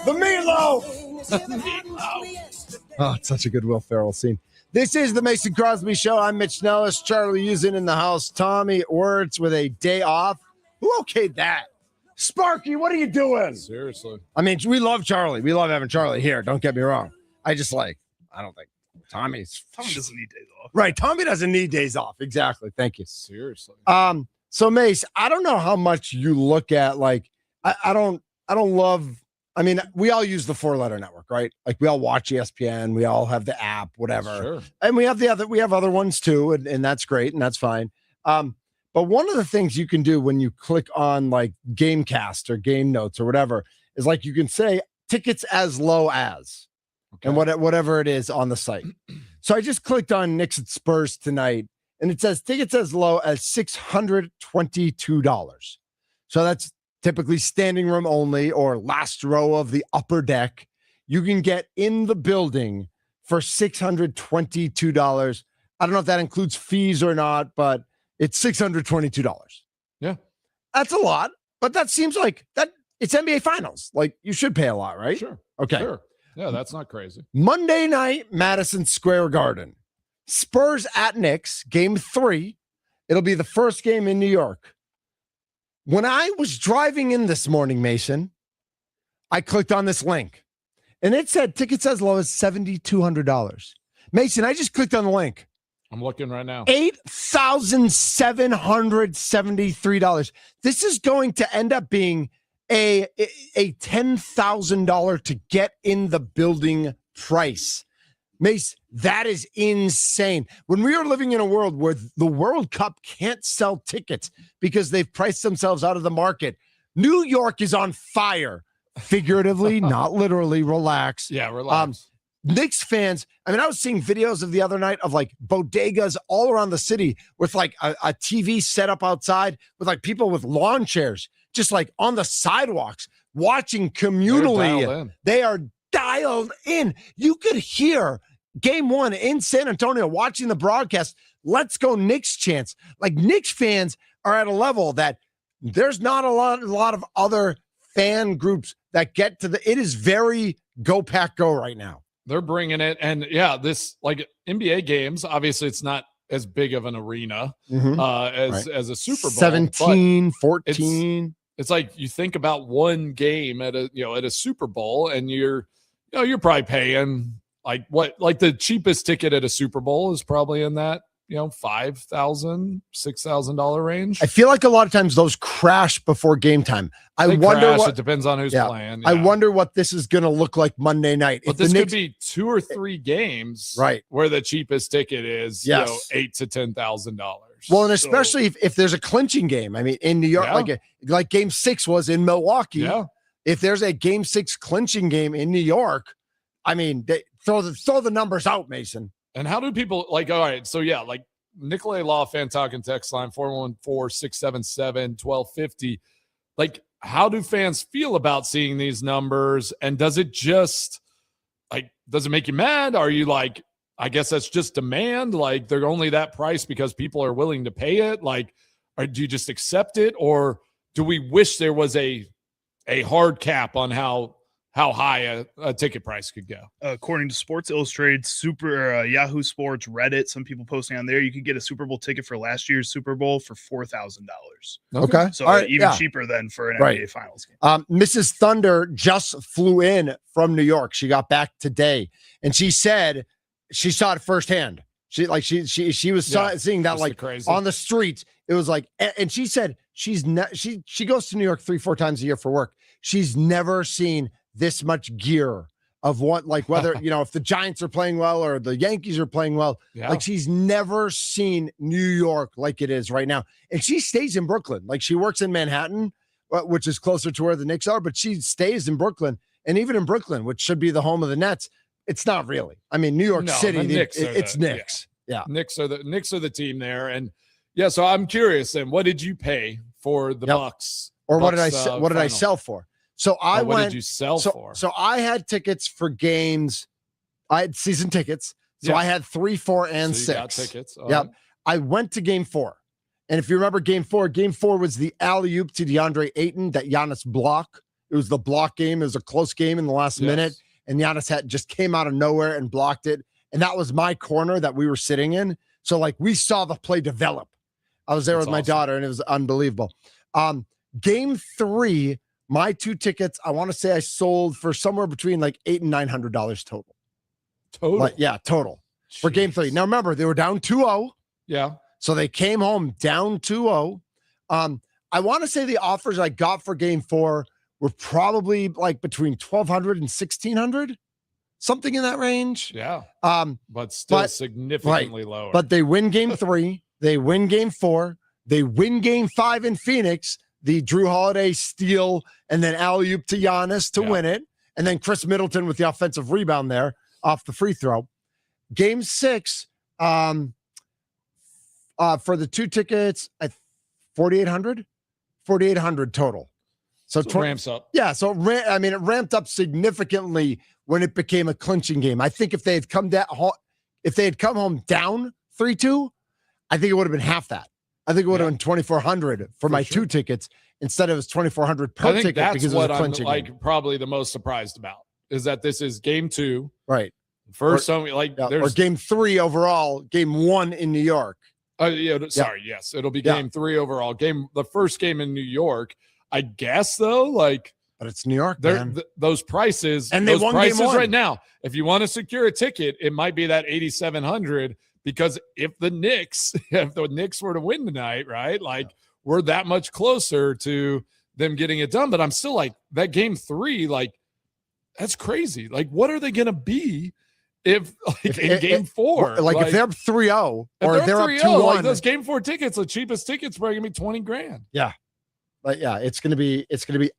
the meatloaf. Oh, it's such a good Will Ferrell scene. This is the Mason Crosby Show. I'm Mitch Nellis. Charlie Usen in the house. Tommy Wirtz with a day off. Who okayed that? Sparky, what are you doing? Seriously. I mean, we love Charlie. We love having Charlie here. Don't get me wrong. I don't think Tommy doesn't need days off. Right. Tommy doesn't need days off. Exactly. Thank you. Seriously. So Mace, I don't know how much you look at, like, I don't love, I mean, we all use the 4-letter network, right? Like we all watch ESPN, we all have the app, whatever. Sure. And we have other ones too, and that's great, and that's fine. But one of the things you can do when you click on like Gamecast or Game Notes or whatever is like you can say tickets as low as, and whatever it is on the site. So I just clicked on Knicks at Spurs tonight, and it says tickets as low as $622. So that's typically standing room only or last row of the upper deck. You can get in the building for $622. I don't know if that includes fees or not, but it's $622. Yeah. That's a lot, but that seems like that it's NBA Finals. Like you should pay a lot, right? Sure. Okay. Sure. Yeah, that's not crazy. Monday night, Madison Square Garden. Spurs at Knicks, game 3. It'll be the first game in New York. When I was driving in this morning, Mason, I clicked on this link, and it said tickets as low as $7,200. Mason, I just clicked on the link. I'm looking right now. $8,773. This is going to end up being a $10,000 to get in the building price. Mace, that is insane. When we are living in a world where the World Cup can't sell tickets because they've priced themselves out of the market, New York is on fire. Figuratively, not literally. Relax. Yeah, relax. Knicks fans, I mean, I was seeing videos of the other night of like bodegas all around the city with like a TV set up outside with like people with lawn chairs, just like on the sidewalks watching communally. They are dialed in. You could hear game 1 in San Antonio watching the broadcast. Let's go Knicks chants. Like Knicks fans are at a level that there's not a lot of other fan groups that get to it is very go pack go right now. They're bringing it. And yeah, this like NBA games, obviously it's not as big of an arena as a Super Bowl. 17, 14. It's like you think about one game at a Super Bowl and you're probably paying like the cheapest ticket at a Super Bowl is probably in that, $5,000, $6,000 range. I feel like a lot of times those crash before game time. It depends on who's playing. Yeah. I wonder what this is going to look like Monday night. But this could be 2 or 3 games, right? Where the cheapest ticket is, $8,000 to $10,000. Well, and especially if there's a clinching game. I mean, in New York, like game 6 was in Milwaukee. Yeah. If there's a game 6 clinching game in New York, I mean, they throw the numbers out, Mason. And how do people all right? So yeah, like Nikolay Law fan talking text line 414-677-1250. Like, how do fans feel about seeing these numbers? And does it just does it make you mad? Are you like, I guess that's just demand? Like they're only that price because people are willing to pay it? Like, or do you just accept it? Or do we wish there was a hard cap on how high a ticket price could go? According to Sports Illustrated, Yahoo Sports, Reddit, some people posting on there, you could get a Super Bowl ticket for last year's Super Bowl for $4,000. Okay. So even cheaper than for an NBA Finals game. Mrs. Thunder just flew in from New York. She got back today, and she said she saw it firsthand. She was seeing that like on the streets. It was like, and she said she goes to New York 3-4 times a year for work. She's never seen this much gear of what, like whether, if the Giants are playing well or the Yankees are playing well, like she's never seen New York like it is right now. And she stays in Brooklyn. Like she works in Manhattan, which is closer to where the Knicks are, but she stays in Brooklyn. And even in Brooklyn, which should be the home of the Nets, it's not really. I mean, New York No, City, the Knicks are it's the- Knicks. Yeah. Knicks are the team there, and yeah. So I'm curious. Then, what did you pay for the Yep. Bucks? Or what did I Bucks, what did I final? sell for? So I What went. did you sell for? So I had tickets for games. I had season tickets. So Yeah. I had 3, 4, and So you 6. got tickets. All Yep. right. I went to game 4. And if you remember game 4 was the alley-oop to DeAndre Ayton that Giannis blocked. It was the block game. It was a close game in the last Yes. minute. And Giannis just came out of nowhere and blocked it. And that was my corner that we were sitting in. So like we saw the play develop. I was there That's with my awesome. daughter and it was unbelievable. Game 3, my 2 tickets, I want to say I sold for somewhere between like $800 and $900 total. Total. Total for game 3. Jeez. Now remember, they were down 2-0. Yeah. So they came home down 2-0. I want to say the offers I got for game 4 were probably like between $1,200 and $1,600, something in that range. Yeah. But Still significantly lower. But they win game 3, they win game 4, they win game 5 in Phoenix, the Drew Holiday steal, and then alley-oop to Giannis to win it. And then Chris Middleton with the offensive rebound there off the free throw. Game 6, for the 2 tickets, $4,800 total. So it ramps up. Yeah, so it ramped up significantly when it became a clinching game. I think if they had come home down 3-2, I think it would have been half that. I think it would have been $2,400 for my sure. 2 tickets instead of $2,400 per I think ticket that's because it was what a I'm clinching like game. probably the most surprised about is that this is game 2. Right. First, Or there's game 3 overall, game 1 in New York. Yes, it'll be game 3 overall. The first game in New York, I guess though, but it's New York, man. Those prices And they those won game prices 1. right now. If you want to secure a ticket, it might be that $8,700 because if the Knicks were to win tonight, right? We're that much closer to them getting it done. But I'm still like that game 3, that's crazy. What are they going to be? If game 4, if they're up 3-0 or they're up 2-1, those game 4 tickets, the cheapest tickets are going to be $20,000. Yeah. But yeah, it's gonna be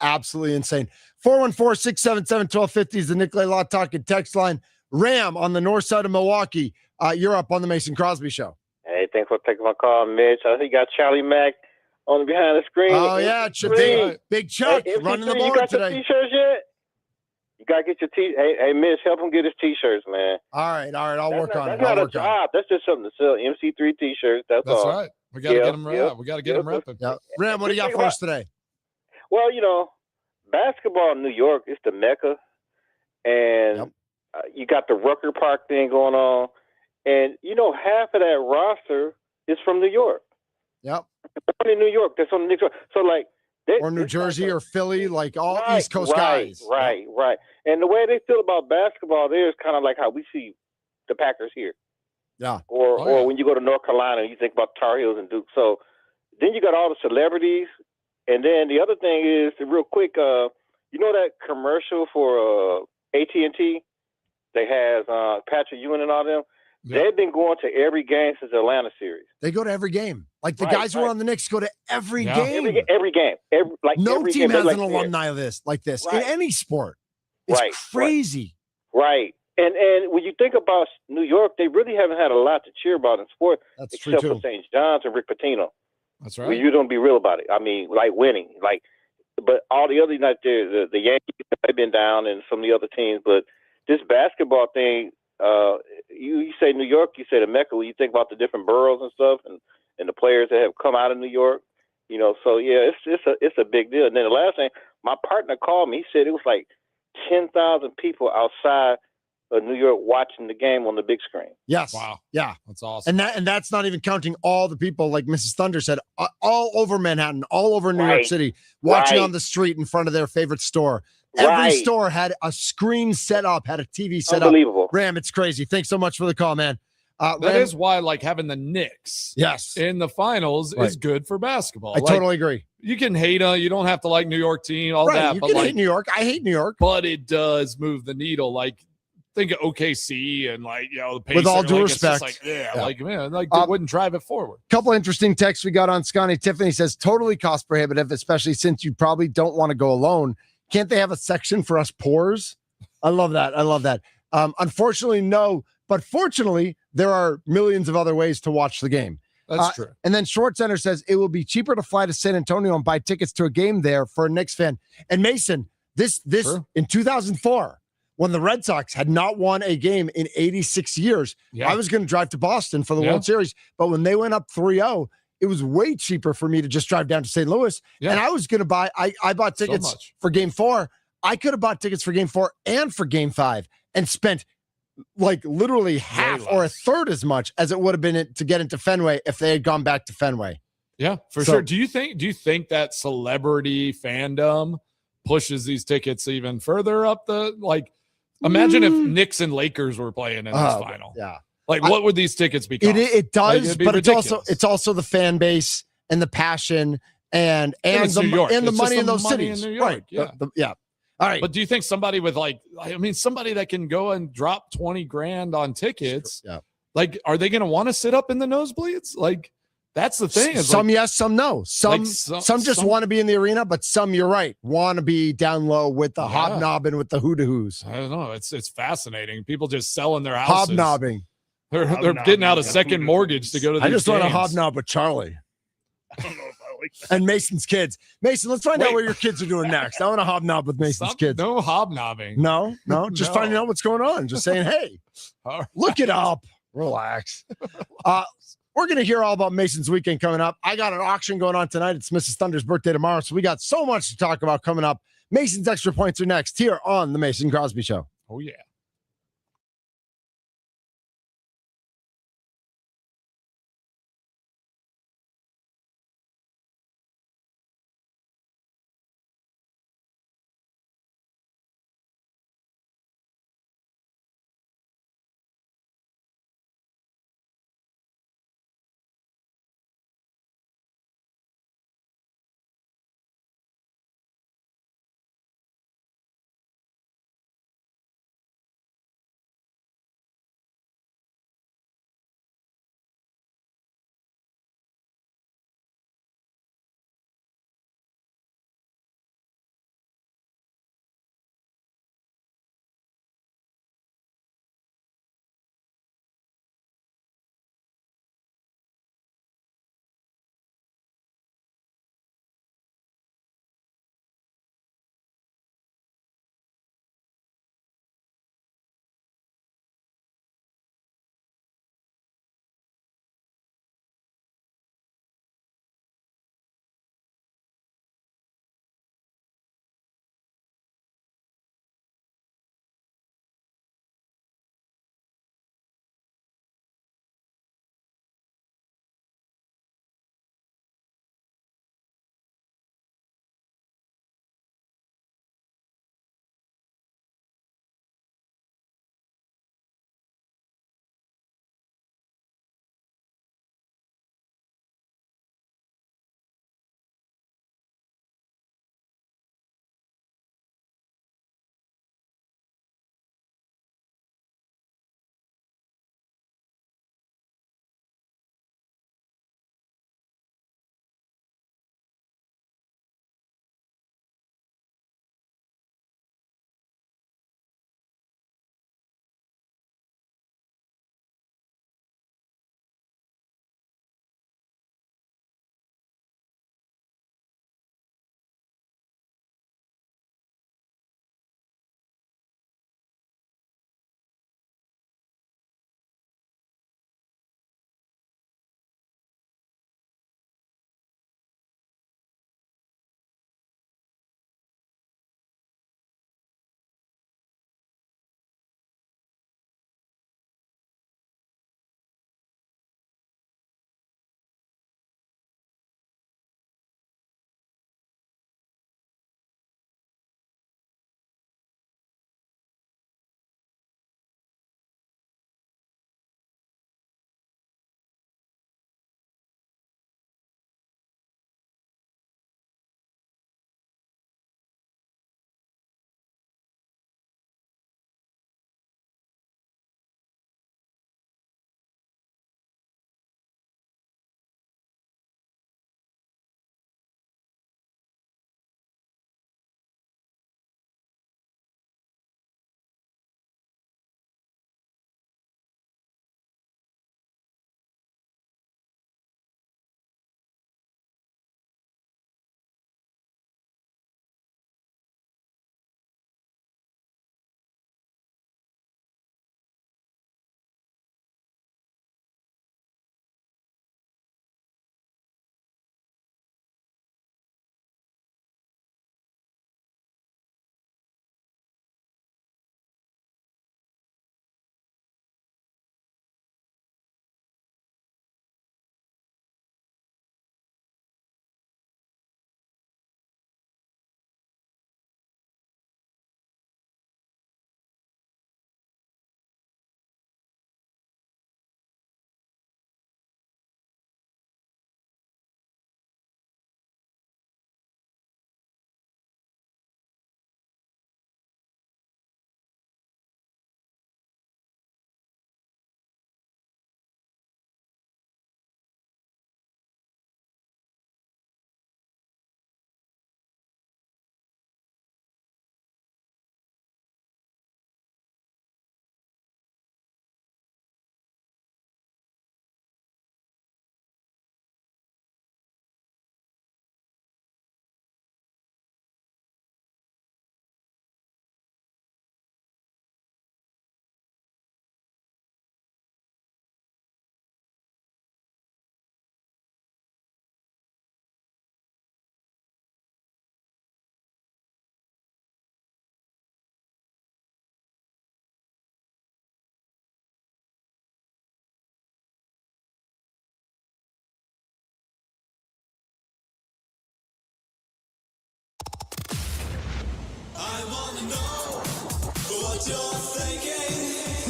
absolutely insane. 414-677-1250 is the Nicolay Law Talk and text line. Ram on the north side of Milwaukee. You're up on the Mason Crosby Show. Hey, thanks for taking my call, Mitch. I think you got Charlie Mack on behind the screen. Oh yeah, big Chuck hey, running the MC3, board you got today. your t-shirts yet? You gotta get your Hey, Mitch, help him get his t-shirts, man. All right, I'll work on it. That's not a job. That's just something to sell. MC3 t-shirts. That's all. right. We got to get them right. We got to get them repping. Yeah. Ram, what do you got for us today? Well, basketball in New York is the mecca, and you got the Rucker Park thing going on, and half of that roster is from New York. Yep. In New York, that's on the Knicks. So or New Jersey or Philly, all East Coast guys. Right. And the way they feel about basketball there is kind of like how we see the Packers here. Yeah. Or when you go to North Carolina and you think about Tar Heels and Duke. So then you got all the celebrities. And then the other thing is, real quick, that commercial for AT&T that has Patrick Ewing and all them? Yeah. They've been going to every game since the Atlanta series. They go to every game. The guys who are on the Knicks go to every game. Every game. No every team game. has an alumni of this in any sport. It's crazy. Right. And when you think about New York, they really haven't had a lot to cheer about in sport. That's except true for St. John's and Rick Pitino. That's right. Well, you don't be real about it. I mean, winning. But all the other nights, the Yankees have been down and some of the other teams. But this basketball thing, you say New York, you say the Mecca. When you think about the different boroughs and stuff, and the players that have come out of New York, So yeah, it's a big deal. And then the last thing, my partner called me. He said it was 10,000 people outside of New York watching the game on the big screen. Yes. Wow. Yeah. That's awesome. And that's not even counting all the people, like Mrs. Thunder said, all over Manhattan, all over New York City, watching on the street in front of their favorite store. Every store had a screen set up, had a TV set Unbelievable. up. Ram, it's crazy. Thanks so much for the call, man. That Ram, is why having the Knicks in the finals is good for basketball. I totally agree. You can hate you don't have to like New York team, all that. You But can hate New York. I hate New York. But it does move the needle. Think of OKC and the Pacers. With all due respect. They wouldn't drive it forward. Couple interesting texts we got on Scotty. Tiffany says, totally cost prohibitive, especially since you probably don't want to go alone. Can't they have a section for us poors? I love that. Unfortunately, no. But fortunately, there are millions of other ways to watch the game. That's true. And then Schwartzender says it will be cheaper to fly to San Antonio and buy tickets to a game there for a Knicks fan. And Mason, this True. in 2004, when the Red Sox had not won a game in 86 years, Yeah. I was going to drive to Boston for the World Series. But when they went up 3-0, it was way cheaper for me to just drive down to St. Louis. Yeah. And I was going to buy, I bought tickets for game 4. I could have bought tickets for game 4 and for game 5 and spent like literally half or a third as much as it would have been to get into Fenway if they had gone back to Fenway. Yeah, for sure. Do you think that celebrity fandom pushes these tickets even further up the, like, imagine if Knicks and Lakers were playing in this final. Yeah. Like, what would these tickets be? It does, like, but it's also the fan base and the passion and the money in those cities. In New York. Right. Yeah. Yeah. All right. But do you think somebody with somebody that can go and drop 20 grand on tickets, like, are they going to want to sit up in the nosebleeds? Like, that's the thing. Some yes, some no. Some just want to be in the arena, but some, you're right, want to be down low with the hobnobbing with the hoo-de-hoos. I don't know. It's fascinating. People just selling their houses. Hobnobbing. They're getting out a second mortgage to go to these I just games. want to hobnob with Charlie. I don't know if I like that. And Mason's kids. Mason, let's find out what your kids are doing next. I want to hobnob with Mason's kids. No hobnobbing. No, just finding out what's going on. Just saying, hey, look it up. Relax. We're going to hear all about Mason's weekend coming up. I got an auction going on tonight. It's Mrs. Thunder's birthday tomorrow, so we got so much to talk about coming up. Mason's Extra Points are next here on The Mason Crosby Show. Oh, yeah.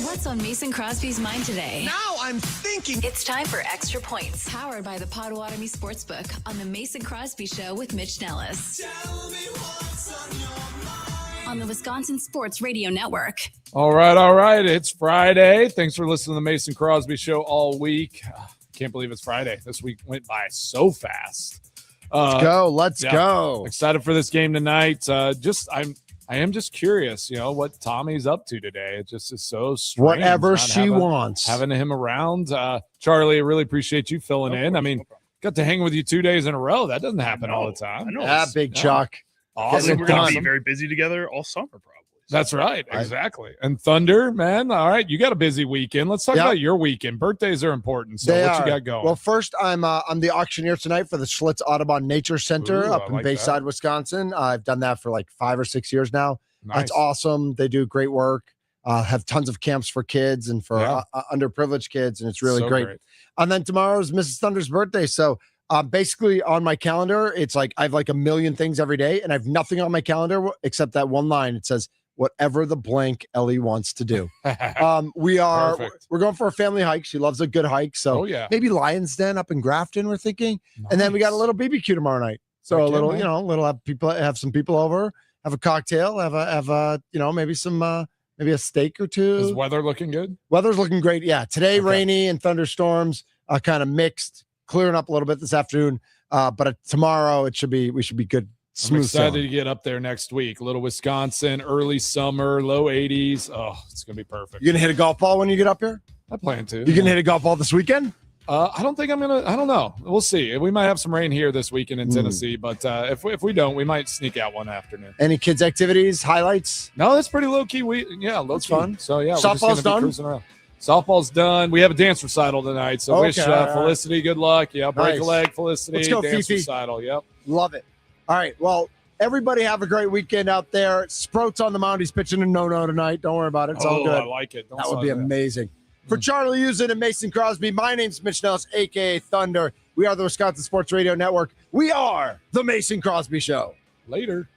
What's on Mason Crosby's mind today? Now I'm thinking. It's time for Extra Points, powered by the Potawatomi Sportsbook on the Mason Crosby Show with Mitch Nellis. On the Wisconsin Sports Radio Network. All right. It's Friday. Thanks for listening to the Mason Crosby Show all week. Can't believe it's Friday. This week went by so fast. Let's go. Excited for this game tonight. I am just curious, what Tommy's up to today. It just is so strange. Whatever she wants. Having him around. Charlie, I really appreciate you filling in. I mean, got to hang with you 2 days in a row. That doesn't happen all the time. I know. Big Chuck. Awesome. We're going to be very busy together all summer, probably. That's right. Exactly. And Thunder, man. All right. You got a busy weekend. Let's talk about your weekend. Birthdays are important. So you got going? Well, first, I'm the auctioneer tonight for the Schlitz Audubon Nature Center up in Bayside, Wisconsin. I've done that for like 5 or 6 years now. Nice. That's awesome. They do great work. Have tons of camps for kids and for underprivileged kids, and it's really great. And then tomorrow is Mrs. Thunder's birthday. So basically on my calendar, it's like I have like a million things every day, and I have nothing on my calendar except that one line. It says, whatever the blank Ellie wants to do. We're going for a family hike. She loves a good hike. So maybe Lion's Den up in Grafton, we're thinking. Nice. And then we got a little BBQ tomorrow night. So have some people over, have a cocktail, have maybe some maybe a steak or two. Is weather looking good? Weather's looking great. Yeah. Today rainy and thunderstorms, kind of mixed, clearing up a little bit this afternoon. But tomorrow we should be good. I'm excited to get up there next week. A little Wisconsin, early summer, low 80s. Oh, it's going to be perfect. You going to hit a golf ball when you get up here? I plan to. You going to hit a golf ball this weekend? I don't think I'm going to. I don't know. We'll see. We might have some rain here this weekend in Tennessee, but if we don't, we might sneak out one afternoon. Any kids' activities, highlights? No, that's pretty low-key. That's fun. So, softball's done? Cruising around. Softball's done. We have a dance recital tonight, so wish Felicity good luck. Yeah, break a leg, Felicity. Let's go, dance Fifi. Recital. Yep. Love it. All right, well, everybody have a great weekend out there. Sprout's on the mound. He's pitching a no-no tonight. Don't worry about it. It's all good. I like it. That would be amazing. For Charlie Usen and Mason Crosby, my name's Mitch Nellis, a.k.a. Thunder. We are the Wisconsin Sports Radio Network. We are the Mason Crosby Show. Later.